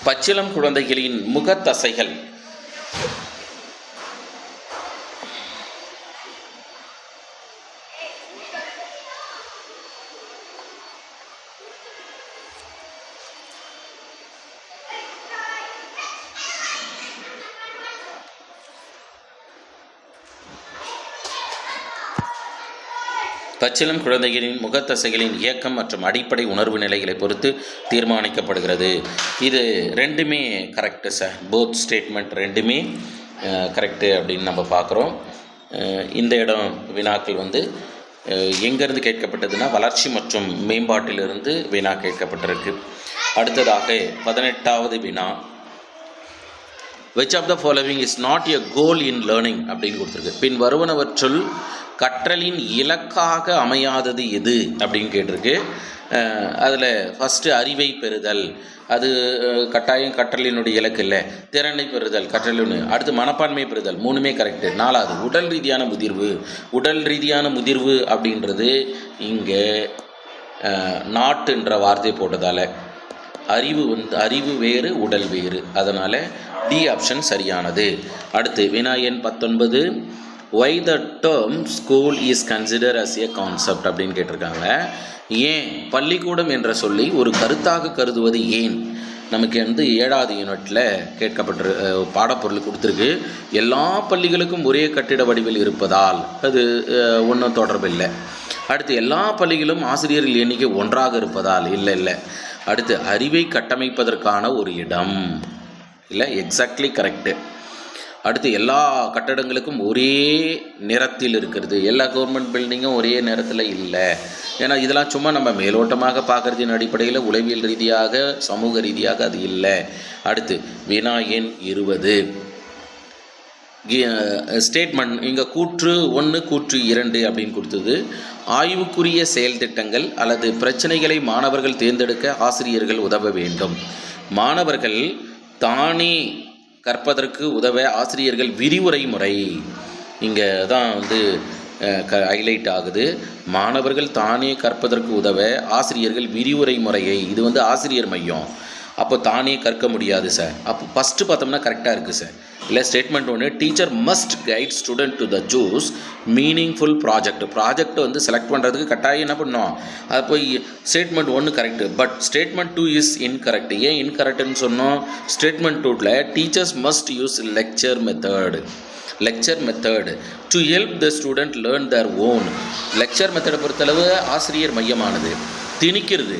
பச்சிளம் குழந்தைகளின் முகத்தசைகள். பச்சிளம் குழந்தைகளின் முகத்தசைகளின் இயக்கம் மற்றும் அடிப்படை உணர்வு நிலைகளை பொறுத்து தீர்மானிக்கப்படுகிறது. இது ரெண்டுமே கரெக்டு சார். போத் ஸ்டேட்மெண்ட் ரெண்டுமே கரெக்டு அப்படின்னு நம்ம பார்க்குறோம். இந்த இடம் வினாக்கள் எங்கேருந்து கேட்கப்பட்டதுன்னா, வளர்ச்சி மற்றும் மேம்பாட்டிலிருந்து வினா கேட்கப்பட்டிருக்கு. அடுத்ததாக 18வது வினா. which of the following is not a goal in learning அப்படின்னு கொடுத்துருக்கு. பின் வருவனவற்றுள் கற்றலின் இலக்காக அமையாதது எது அப்படின்னு கேட்டிருக்கு. அதில் ஃபஸ்ட்டு அறிவை பெறுதல், அது கட்டாயம் கற்றலினுடைய இலக்கு இல்லை. திறனை பெறுதல் கற்றலின். அடுத்து மனப்பான்மை பெறுதல், 3மே கரெக்டு. 4வது உடல் ரீதியான முதிர்வு அப்படின்றது இங்கே நாட்டுன்ற வார்த்தை போட்டதால் அறிவு வேறு உடல் வேறு, அதனால் டி ஆப்ஷன் சரியானது. அடுத்து வினா எண் 19. why the term school is considered as a concept அப்படின்னு கேட்டிருக்காங்க. ஏன் பள்ளிக்கூடம் என்ற சொல்லி ஒரு கருத்தாக கருதுவது ஏன்? நமக்கு 7வது யூனிட்டில் கேட்கப்பட்ட பாடப்பொருள் கொடுத்துருக்கு. எல்லா பள்ளிகளுக்கும் ஒரே கட்டிட வடிவில் இருப்பதால் அது ஒன்றும் தொடர்பில்லை. அடுத்து எல்லா பள்ளிகளும் ஆசிரியர்கள் எண்ணிக்கை ஒன்றாக இருப்பதால் இல்லை. அடுத்து அறிவை கட்டமைப்பதற்கான ஒரு இடம் இல்லை, எக்ஸாக்ட்லி கரெக்டு. அடுத்து எல்லா கட்டடங்களுக்கும் ஒரே நிறத்தில் இருக்கிறது. எல்லா கவர்மெண்ட் பில்டிங்கும் ஒரே நிறத்தில் இல்லை. ஏன்னா இதெல்லாம் சும்மா நம்ம மேலோட்டமாக பார்க்குறதின் அடிப்படையில் உளவியல் ரீதியாக சமூக ரீதியாக அது இல்லை. அடுத்து வினா எண் 20. ஸ்டேட்மெண்ட் இங்கே கூற்று 1 கூற்று 2 அப்படின்னு கொடுத்தது. ஆய்வுக்குரிய செயல் திட்டங்கள் அல்லது பிரச்சனைகளை மாணவர்கள் தேர்ந்தெடுக்க ஆசிரியர்கள் உதவ வேண்டும். மாணவர்கள் தானே கற்பதற்கு உதவ ஆசிரியர்கள் விரிவுரை முறை இங்கே தான் ஹைலைட் ஆகுது. மாணவர்கள் தானே கற்பதற்கு உதவ ஆசிரியர்கள் விரிவுரை முறையை, இது ஆசிரியர் மையம். அப்போ தானே கற்க முடியாது சார். அப்போ ஃபஸ்ட்டு பார்த்தோம்னா கரெக்டாக இருக்குது சார். இல்லை ஸ்டேட்மெண்ட் ஒன்று, teacher must guide student to the choose meaningful project வந்து செலக்ட் பண்ணுறதுக்கு கட்டாயம் என்ன பண்ணோம், அது போய் ஸ்டேட்மெண்ட் ஒன்று correct. But statement 2 is incorrect. ஏன் இன்கரெக்டுன்னு சொன்னோம்? ஸ்டேட்மெண்ட் 2ல் teachers must use lecture method to help the student learn their own. Lecture மெத்தடை பொறுத்தளவு ஆசிரியர் மையமானது, திணிக்கிறது.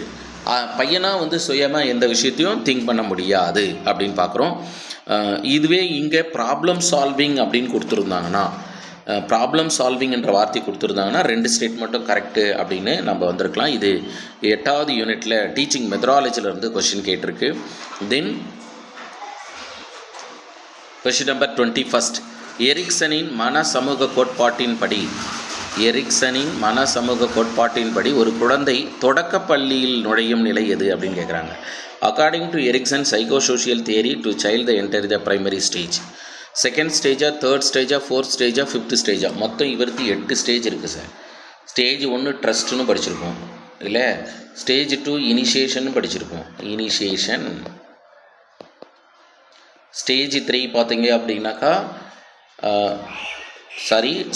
பையனாக வந்து சுயமாக எந்த விஷயத்தையும் திங்க் பண்ண முடியாது அப்படின்னு பார்க்குறோம். இதுவே இங்கே ப்ராப்ளம் சால்விங் அப்படின்னு கொடுத்துருந்தாங்கன்னா, ப்ராப்ளம் சால்விங் என்ற வார்த்தை கொடுத்துருந்தாங்கன்னா 2 ஸ்டேட்மெண்ட்டும் கரெக்டு அப்படின்னு நம்ம வந்திருக்கலாம். இது 8வது யூனிட்டில் டீச்சிங் மெத்தடாலஜிலேருந்து கொஷின் கேட்டிருக்கு. தென் கொஷின் நம்பர் 21. எரிக்சனின் மன சமூக கோட்பாட்டின்படி ஒரு குழந்தை தொடக்கப்பள்ளியில் நுழையும் நிலை எது அப்படின்னு கேட்குறாங்க. According to Erikson psychosocial theory to child enter the primary stage, second ஸ்டேஜா, தேர்ட் ஸ்டேஜா, ஃபோர்த் ஸ்டேஜா, ஃபிஃப்த் ஸ்டேஜா, மொத்தம் இவருக்கு 8 ஸ்டேஜ் இருக்குது சார். ஸ்டேஜ் 1 ட்ரஸ்ட்டுன்னு படிச்சிருக்கோம் இல்லை, ஸ்டேஜ் 2 இனிஷியேஷன் படிச்சிருக்கோம், இனிஷியேஷன். ஸ்டேஜ் 3 பார்த்தீங்க அப்படின்னாக்கா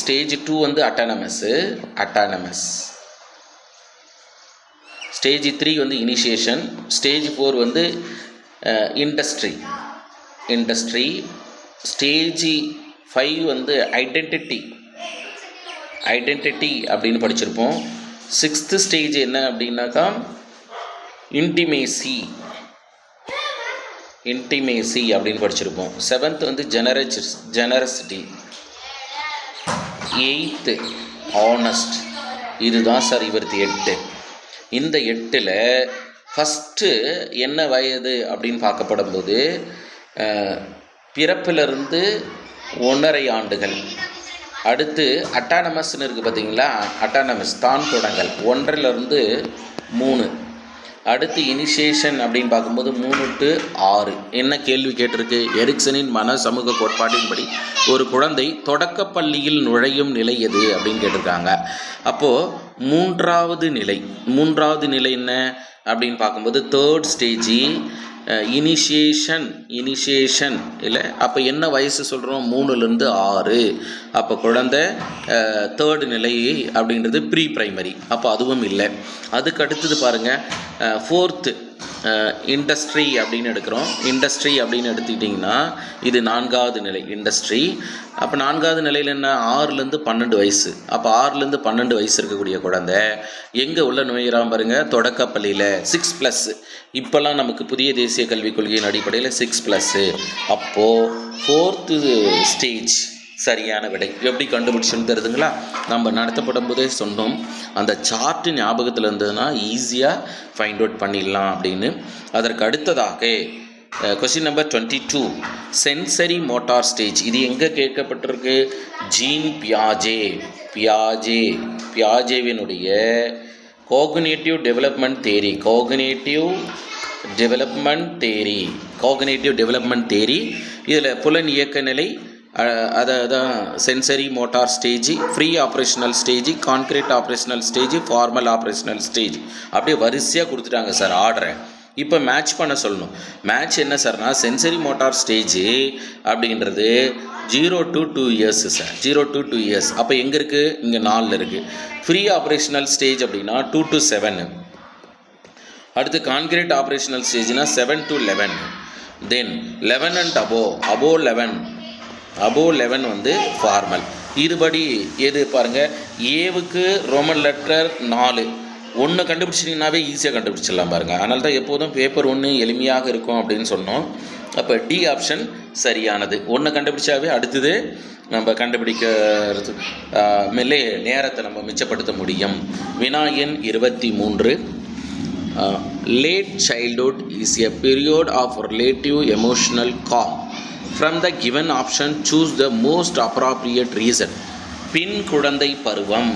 ஸ்டேஜ் 2 வந்து அட்டானமஸ். ஸ்டேஜ் 3 வந்து இனிஷியேஷன். ஸ்டேஜ் 4 வந்து இண்டஸ்ட்ரி. ஸ்டேஜ் 5 வந்து ஐடென்டிட்டி அப்படின்னு படிச்சிருப்போம். 6th ஸ்டேஜ் என்ன அப்படின்னாக்கா இன்டிமேசி அப்படின்னு படிச்சிருப்போம். 7th வந்து ஜெனரசிட்டி. 8th honest. இதுதான் சார் இவருக்கு 8. இந்த 8ல் ஃபஸ்ட்டு என்ன வயது அப்படின்னு பார்க்கப்படும் போது பிறப்பிலிருந்து 1.5 ஆண்டுகள். அடுத்து அட்டானமஸ்ன்னு இருக்குது பார்த்தீங்களா, அட்டானமஸ் தான் தொடங்கல் 1லிருந்து 3. அடுத்து இனிஷியேஷன் அப்படின்னு பார்க்கும்போது 3 to 6. என்ன கேள்வி கேட்டிருக்கு? எரிக்சனின் மன சமூக கோட்பாட்டின்படி ஒரு குழந்தை தொடக்கப்பள்ளியில் நுழையும் நிலை எது அப்படின்னு கேட்டிருக்காங்க. அப்போது மூன்றாவது நிலை என்ன அப்படின்னு பார்க்கும்போது தேர்ட் ஸ்டேஜ் இனிஷியேஷன் இல்லை. அப்போ என்ன வயசு சொல்கிறோம்? 3லிருந்து 6. அப்போ குழந்தை தேர்டு நிலை அப்படின்றது ப்ரீ ப்ரைமரி. அப்போ அதுவும் இல்லை. அதுக்கு அடுத்தது பாருங்கள், 4th இண்டஸ்ட்ரி அப்படின்னு எடுக்கிறோம். இண்டஸ்ட்ரி அப்படின்னு எடுத்துக்கிட்டிங்கன்னா இது 4வது நிலை இண்டஸ்ட்ரி. அப்போ 4வது நிலையில் என்ன? 6லேருந்து 12 வயசு. அப்போ 6லேருந்து 12 வயசு இருக்கக்கூடிய குழந்தை எங்கே உள்ள நுழைகிறான் பாருங்கள்? தொடக்கப்பள்ளியில் 6+. இப்போல்லாம் நமக்கு புதிய தேசிய கல்விக் கொள்கையின் அடிப்படையில் 6+. அப்போது 4th ஸ்டேஜ் சரியான விடை. எப்படி கண்டுபிடிச்சுன்னு தெரியுதுங்களா? நம்ம நடத்தப்படும் போதே சொன்னோம், அந்த சார்ட்டு ஞாபகத்தில் இருந்ததுன்னா ஈஸியாக ஃபைண்ட் அவுட் பண்ணிடலாம் அப்படின்னு. அதற்கு அடுத்ததாக question number 22, sensory motor stage. இது எங்கே கேட்கப்பட்டிருக்கு? ஜீன் பியாஜேவினுடைய கோக்னிட்டிவ் டெவலப்மெண்ட் தேரி. இதில் புலன் இயக்க நிலை, அதான் sensory motor stage, free operational stage, concrete operational stage, formal operational stage, அப்படியே வரிசையாக கொடுத்துட்டாங்க சார் ஆர்டரை. இப்போ மேட்ச் பண்ண சொல்லணும். மேட்ச் என்ன சார்னா, சென்சரி மோட்டார் ஸ்டேஜ் அப்படின்றது 0 to 2 years sir. 0 to 2 years. அப்போ எங்கே இருக்குது? இங்கே 4 இருக்குது. ஃப்ரீ ஆப்ரேஷனல் ஸ்டேஜ் அப்படின்னா 2 to 7. அடுத்து கான்க்ரீட் ஆப்ரேஷனல் ஸ்டேஜ்னா 7 to 11. தென் 11 and above 11 வந்து ஃபார்மல். இதுபடி எது பாருங்கள், ஏவுக்கு ரோமன் லெட்டர் 4. 1 கண்டுபிடிச்சிட்டிங்கனாவே ஈஸியாக கண்டுபிடிச்சிடலாம் பாருங்கள். அதனால தான் எப்போதும் பேப்பர் 1 எளிமையாக இருக்கும் அப்படின்னு சொன்னோம். அப்போ டி ஆப்ஷன் சரியானது. 1 கண்டுபிடிச்சாவே அடுத்தது நம்ம கண்டுபிடிக்கிறது மேலே நேரத்தை நம்ம மிச்சப்படுத்த முடியும். வினா எண் 23, late childhood is a period of relative emotional calm. From the given option, choose the most appropriate reason. பின் குழந்தை பருவம்.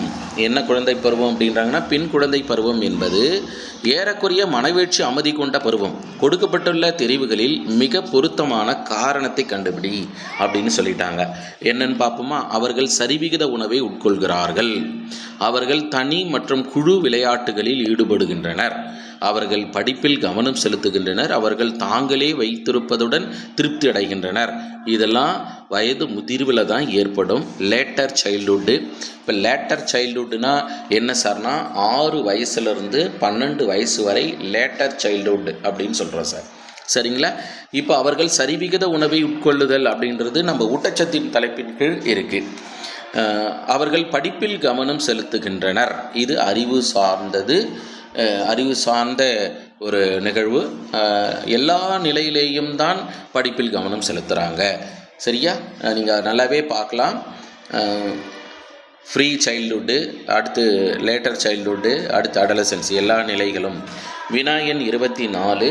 என்ன குழந்தை பருவம் அப்படின்றாங்கன்னா, பின் குழந்தை பருவம் என்பது ஏறக்குறைய மனவேட்சி அமைதி கொண்ட பருவம். கொடுக்கப்பட்டுள்ள தெரிவுகளில் மிக பொருத்தமான காரணத்தை கண்டுபிடி அப்படின்னு சொல்லிட்டாங்க. என்னன்னு பார்ப்போமா? அவர்கள் சரிவிகித உணவை உட்கொள்கிறார்கள். அவர்கள் தனி மற்றும் குழு விளையாட்டுகளில் ஈடுபடுகின்றனர். அவர்கள் படிப்பில் கவனம் செலுத்துகின்றனர், அவர்கள் தாங்களே வைத்திருப்பதுடன் திருப்தி அடைகின்றனர். இதெல்லாம் வயது முதிர்வில் தான் ஏற்படும் லேட்டர் சைல்டுஹுட்டு. இப்போ லேட்டர் சைல்டுஹுட்னா என்ன சார்னா 6 வயசுலேருந்து 12 வயசு வரை லேட்டர் சைல்டுஹுட் அப்படின்னு சொல்கிறோம் சார். சரிங்களா? இப்போ அவர்கள் சரிவிகித உணவை உட்கொள்ளுதல் அப்படின்றது நம்ம ஊட்டச்சத்தின் தலைப்பின் கீழ் இருக்குது. அவர்கள் படிப்பில் கவனம் செலுத்துகின்றனர். இது அறிவு சார்ந்த ஒரு நிகழ்வு. எல்லா நிலையிலேயும் தான் படிப்பில் கவனம் செலுத்துகிறாங்க. சரியா? நீங்கள் நல்லாவே பார்க்கலாம். ஃப்ரீ சைல்டுஹுட்டு, அடுத்து லேட்டர் சைல்டுஹுட்டு, அடுத்து அடலசன்ஸ், எல்லா நிலைகளும். வினா எண் 24.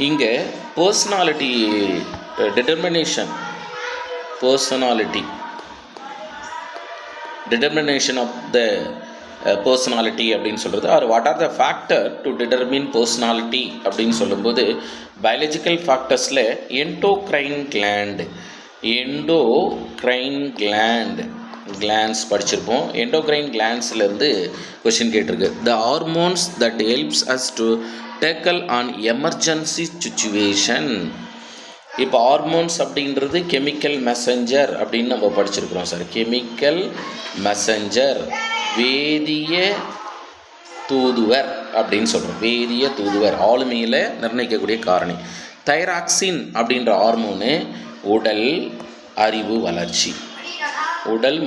இங்கே personality determination of the personality அப்படின்னு சொல்கிறது, or what are the factor to determine personality அப்படின்னு சொல்லும்போது பயாலஜிக்கல் ஃபேக்டர்ஸில் எண்டோக்ரைன் கிளாண்ட்ஸ் படிச்சிருப்போம். எண்டோக்ரைன் கிளாண்ட்ஸ்லேருந்து கொஷின் கேட்டிருக்கு. The hormones that helps us to tackle on emergency situation. இப்போ ஹார்மோன்ஸ் அப்படின்றது கெமிக்கல் மெசஞ்சர் அப்படின்னு நம்ம படிச்சிருக்கிறோம் சார். கெமிக்கல் மெசஞ்சர், வேதிய தூதுவர் அப்படின்னு சொல்கிறோம். வேதிய தூதுவர், ஆளுமையில் நிர்ணயிக்கக்கூடிய காரணி. தைராக்சின் அப்படின்ற ஹார்மோனு உடல்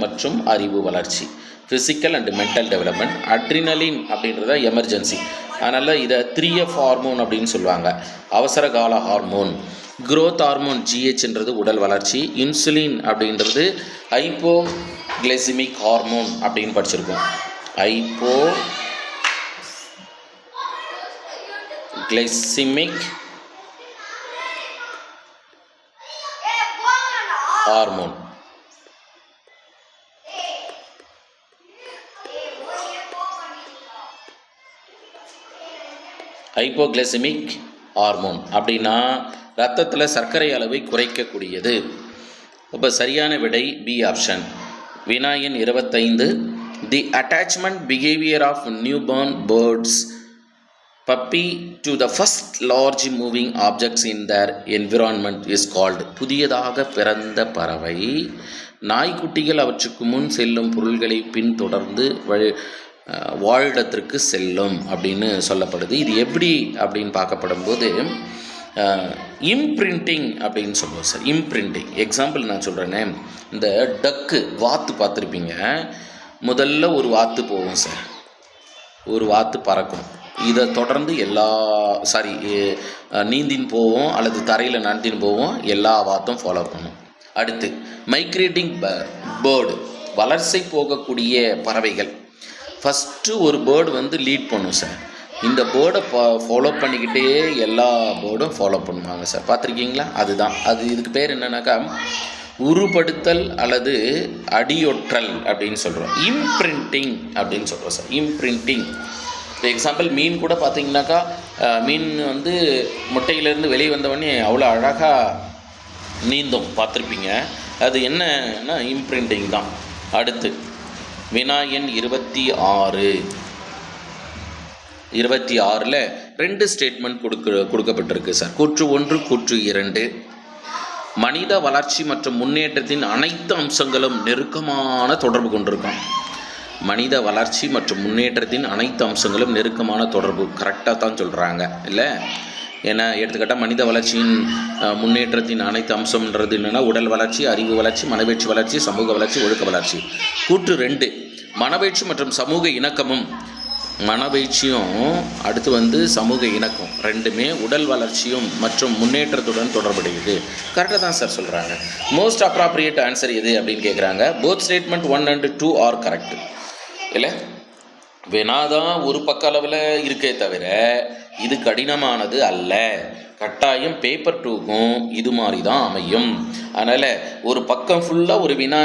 மற்றும் அறிவு வளர்ச்சி, physical and mental development. Adrenaline அப்படின்றத எமர்ஜென்சி, அதனால் இதை 3F ஹார்மோன் அப்படின்னு சொல்லுவாங்க, அவசர கால ஹார்மோன். growth ஹார்மோன் GHன்றது உடல் வளர்ச்சி. இன்சுலின் அப்படின்றது ஹைப்போகிளைசிமிக் ஹார்மோன் அப்படின்னு படிச்சிருக்கோம். Hypoglycaemic hormone. ஹைப்போகிளைசிமிக் ஹார்மோன் அப்படின்னா இரத்தத்தில் சர்க்கரை அளவை குறைக்கக்கூடியது. இப்போ சரியான விடை பி ஆப்ஷன். வினா எண் 25. The attachment behaviour of newborn birds puppy to the first large moving objects in their environment is called. புதியதாக பிறந்த பறவை நாய்க்குட்டிகள் அவற்றுக்கு முன் செல்லும் பொருள்களை பின்தொடர்ந்து வாழிடத்திற்கு செல்லும் அப்படின்னு சொல்லப்படுது. இது எப்படி அப்படின்னு பார்க்கப்படும் போது இம்ப்ரிண்டிங் அப்படின்னு சொல்லுவோம் சார். இம்ப்ரிண்டிங் எக்ஸாம்பிள் நான் சொல்கிறேன்னே, இந்த டக்கு வாத்து பார்த்துருப்பீங்க. முதல்ல ஒரு வாத்து போகும் சார், ஒரு வாத்து பறக்கும். இதை தொடர்ந்து நீந்தின் போவோம் அல்லது தரையில் நடத்தின்னு போவோம், எல்லா வாத்தும் ஃபாலோ பண்ணும். அடுத்து மைக்ரேட்டிங் பேர்டு, வலசை போகக்கூடிய பறவைகள். ஃபஸ்ட்டு ஒரு பேர்டு லீட் பண்ணும் சார். இந்த பேர்டை ஃபாலோ பண்ணிக்கிட்டே எல்லா பேர்டும் ஃபாலோ பண்ணுவாங்க சார். பார்த்துருக்கீங்களா? அது இதுக்கு பேர் என்னன்னாக்கா உருப்படுத்தல் அல்லது அடியொற்றல் அப்படின்னு சொல்கிறோம். இம்ப்ரிண்டிங் அப்படின்னு சொல்கிறோம் சார். இம்ப்ரிண்டிங். இப்போ எக்ஸாம்பிள் மீன் கூட பார்த்தீங்கன்னாக்கா, மீன் முட்டையிலேருந்து வெளியே வந்தவொடனே அவ்வளோ அழகாக நீந்தும், பார்த்துருப்பீங்க. அது என்னன்னா இம்ப்ரிண்டிங் தான். அடுத்து வினா எண் 26. 2 ஸ்டேட்மெண்ட் கொடுக்கப்பட்டிருக்கு சார். கூற்று 1, கூற்று 2. மனித வளர்ச்சி மற்றும் முன்னேற்றத்தின் அனைத்து அம்சங்களும் நெருக்கமான தொடர்பு கொண்டிருக்கும். மனித வளர்ச்சி மற்றும் முன்னேற்றத்தின் அனைத்து அம்சங்களும் நெருக்கமான தொடர்பு கரெக்டாக தான் சொல்கிறாங்க இல்லை? ஏன்னா எடுத்துக்கிட்டால் மனித வளர்ச்சியின் முன்னேற்றத்தின் அனைத்து அம்சம்ன்றது என்னென்னா உடல் வளர்ச்சி, அறிவு வளர்ச்சி, மனவெழுச்சி வளர்ச்சி, சமூக வளர்ச்சி, ஒழுக்க வளர்ச்சி. கூற்று 2, மனவெழுச்சி மற்றும் சமூக இணக்கமும். மனவெழுச்சியும் அடுத்து சமூக இணக்கம் ரெண்டுமே உடல் வளர்ச்சியும் மற்றும் முன்னேற்றத்துடன் தொடர்புடையது. கரெக்டாக தான் சார் சொல்கிறாங்க. மோஸ்ட் அப்ராப்ரியேட் ஆன்சர் எது அப்படின்னு கேட்குறாங்க. Both statement 1 and 2 are correct இல்லை? வினாதான் ஒரு பக்க அளவில் இருக்கே தவிர இது கடினமானது அல்ல. கட்டாயம் பேப்பர் டூக்கும் இது மாதிரி தான் அமையும். அதனால் ஒரு பக்கம் ஃபுல்லாக ஒரு வினா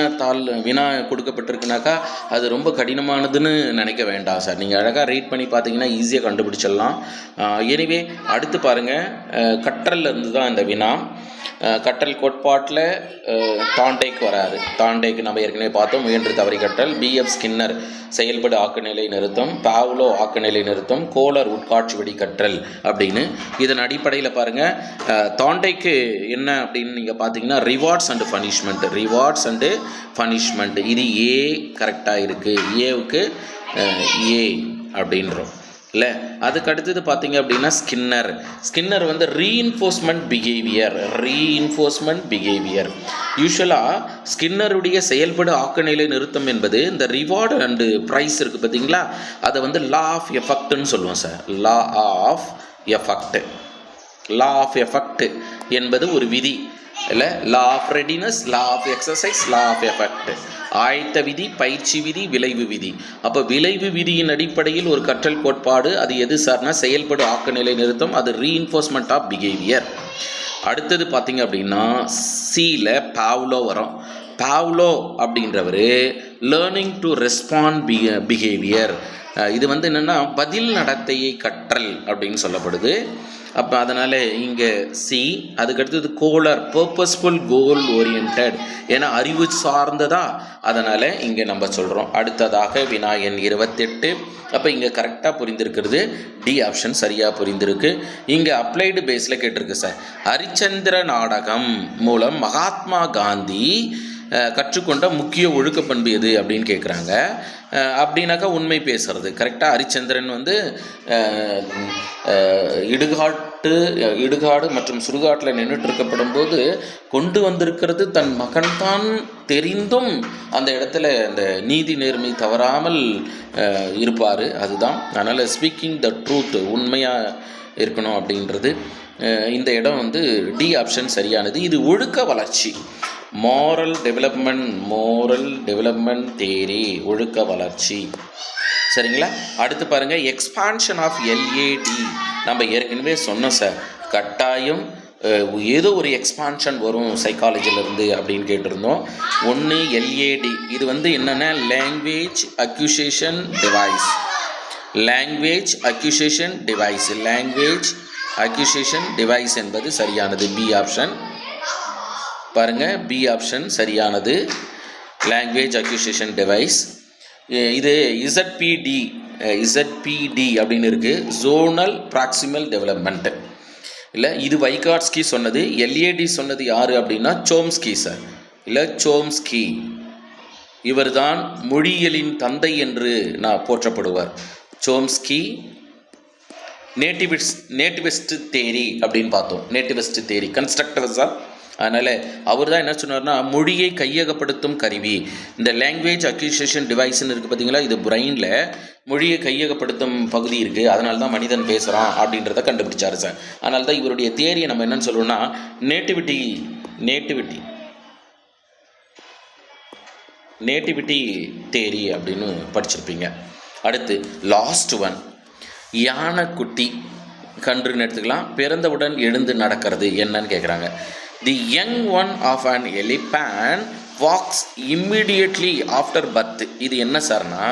கொடுக்கப்பட்டிருக்குனாக்கா அது ரொம்ப கடினமானதுன்னு நினைக்க வேண்டாம் சார். நீங்கள் அழகாக ரீட் பண்ணி பார்த்தீங்கன்னா ஈஸியாக கண்டுபிடிச்சிடலாம். எனிவே அடுத்து பாருங்கள், கற்றல்ல இருந்து தான் இந்த வினா. கற்றல் கோட்பாட்டில் தாண்டைக்கு வராது. தாண்டைக்கு நம்ம ஏற்கனவே பார்த்தோம், முயன்று தவறி கற்றல். பிஎஃப் ஸ்கின்னர் செயல்படு ஆக்குநிலை நிறுத்தம், பாவ்லோ ஆக்குநிலை நிறுத்தம், கோலர் உட்காட்சி வழி கற்றல் அப்படின்னு. இதன் அடிப்படையில் பாருங்கள், தாண்டைக்கு என்ன அப்படின்னு நீங்கள் பார்த்தீங்கன்னா rewards and punishment. Rewards and punishment இது ஏ கரெக்டாக இருக்குது. ஏவுக்கு ஏ அப்படின்றோம் இல்லை. அதுக்கு அடுத்தது பார்த்தீங்க அப்படின்னா ஸ்கின்னர் வந்து ரீஇன்ஃபோர்ஸ்மெண்ட் பிஹேவியர். யூஸ்வலாக ஸ்கின்னருடைய செயல்படு ஆக்கநிலை நிறுத்தம் என்பது இந்த ரிவார்டு அண்டு ப்ரைஸ் இருக்குது பார்த்தீங்களா, அதை வந்து லா ஆஃப் எஃபெக்ட்னு சொல்லுவோம் சார். லா ஆஃப் எஃபெக்ட் என்பது ஒரு விதி இல்லை. Law of readiness, law of exercise, law of effect. ஆயத்த விதி, பயிற்சி விதி, விளைவு விதி. அப்போ விளைவு விதியின் அடிப்படையில் ஒரு கற்றல் கோட்பாடு அது எது சார்னா செயல்படு ஆக்கநிலை நிறுத்தம், அது ரீஇன்ஃபோர்ஸ்மெண்ட் ஆஃப் பிஹேவியர். அடுத்தது பார்த்தீங்க அப்படின்னா சியில் பாவ்லோ வரும். பாவ்லோ அப்படின்றவர் லேர்னிங் டு ரெஸ்பாண்ட் பிஹேவியர். இது வந்து என்னென்னா பதில் நடத்தையை கற்றல் அப்படின்னு சொல்லப்படுது. அப்போ அதனால் இங்கே சி. அதுக்கடுத்தது கோலர் பர்பஸ்ஃபுல் கோல் ஓரியன்ட், ஏன்னா அறிவு சார்ந்ததா, அதனால் இங்கே நம்ம சொல்கிறோம். அடுத்ததாக வினா எண் 28. அப்போ இங்கே கரெக்டாக புரிந்திருக்கிறது, டி ஆப்ஷன் சரியாக புரிந்திருக்கு. இங்கே அப்ளைடு பேஸில் கேட்டிருக்கு சார். ஹரிச்சந்திர நாடகம் மூலம் மகாத்மா காந்தி கற்றுக்கொண்ட முக்கிய ஒழுக்க பண்பு எது அப்படின்னு கேட்குறாங்க. அப்படின்னாக்கா உண்மை பேசுறது கரெக்டாக. ஹரிச்சந்திரன் வந்து இடுகாடு மற்றும் சுடுகாட்டில் நின்றுட்டு இருக்கப்படும் போது கொண்டு வந்திருக்கிறது தன் மகன்தான் தெரிந்தும் அந்த இடத்துல அந்த நீதி நேர்மை தவறாமல் இருப்பார், அதுதான். அதனால் ஸ்பீக்கிங் த ட்ரூத், உண்மையாக இருக்கணும் அப்படின்றது. இந்த இடம் வந்து டி ஆப்ஷன் சரியானது. இது ஒழுக்க வளர்ச்சி, moral development theory, ஒழுக்க வளர்ச்சி. சரிங்களா? அடுத்து பாருங்கள், எக்ஸ்பான்ஷன் ஆஃப் எல்ஏடி. நம்ம ஏற்கனவே சொன்னோம் சார், கட்டாயம் ஏதோ ஒரு எக்ஸ்பான்ஷன் வரும் சைக்காலஜிலிருந்து அப்படின்னு கேட்டிருந்தோம். ஒன்று எல்ஏடி, இது வந்து என்னென்னா லாங்குவேஜ் அக்யூசேஷன் டிவைஸ் என்பது சரியானது. பி ஆப்ஷன் பாருங்கள், பி ஆப்ஷன் சரியானது, லாங்குவேஜ் அக்யூசேஷன் டிவைஸ். இது இசட்பிடி அப்படின்னு இருக்குது, ஜோனல் ப்ராக்சிமல் டெவலப்மெண்ட் இல்லை. இது வைகாட்ஸ்கி சொன்னது. எல்ஏடி சொன்னது யார் அப்படின்னா சோம்ஸ்கி சார், இல்லை சோம்ஸ்கி. இவர் தான் மொழியியலின் தந்தை என்று நான் போற்றப்படுவார். சோம்ஸ்கி. நேட்டிவிஸ்ட் தேரி அப்படின்னு பார்த்தோம். நேட்டிவிஸ்ட் தேரி கன்ஸ்ட்ரக்டிவிசம். அதனால் அவர் தான் என்ன சொன்னார்னா மொழியை கையகப்படுத்தும் கருவி. இந்த லாங்குவேஜ் அக்யூசேஷன் டிவைஸ்ன்னு இருக்குது பார்த்தீங்களா, இது பிரெயினில் மொழியை கையகப்படுத்தும் பகுதி இருக்குது, அதனால தான் மனிதன் பேசுகிறான் அப்படின்றத கண்டுபிடிச்சார் சார். அதனால தான் இவருடைய தியரியை நம்ம என்னன்னு சொல்லுவோம்னா நேட்டிவிட்டி தேரி அப்படின்னு படிச்சிருப்பீங்க. அடுத்து லாஸ்ட் ஒன், யானைக்குட்டி கன்றுன்னு எடுத்துக்கலாம். பிறந்தவுடன் எழுந்து நடக்கிறது என்னன்னு கேட்குறாங்க. The young one of an elephant walks immediately after birth. இது என்ன சார்னா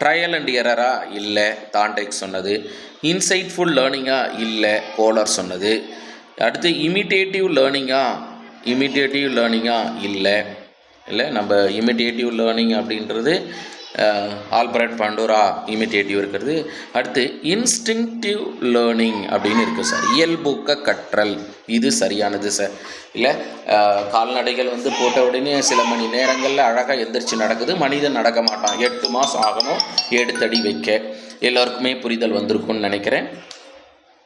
ட்ரையல் அண்ட் எரரா இல்லை, தாண்டைக் சொன்னது. இன்சைட்ஃபுல் லேர்னிங்கா இல்லை, கோலர் சொன்னது. அடுத்து இமிட்டேட்டிவ் லேர்னிங்கா இல்லை நம்ம இமிட்டேட்டிவ் லேர்னிங் அப்படின்றது ஆல்பர்ட் பாண்டோரா இமிட்டேட்டிவ் இருக்கிறது. அடுத்து இன்ஸ்டிங்க்டிவ் லேர்னிங் அப்படின்னு இருக்குது சார், இயல்பூக்க கற்றல். இது சரியானது சார். இல்லை கால்நடைகள் வந்து போட்ட உடனே சில மணி நேரங்களில் அழகாக எந்திரிச்சு நடக்குது, மனிதன் நடக்க மாட்டான், 8 மாதம் ஆகணும் எடுத்தடி வைக்க. எல்லோருக்குமே புரிதல் வந்திருக்கும்னு நினைக்கிறேன்.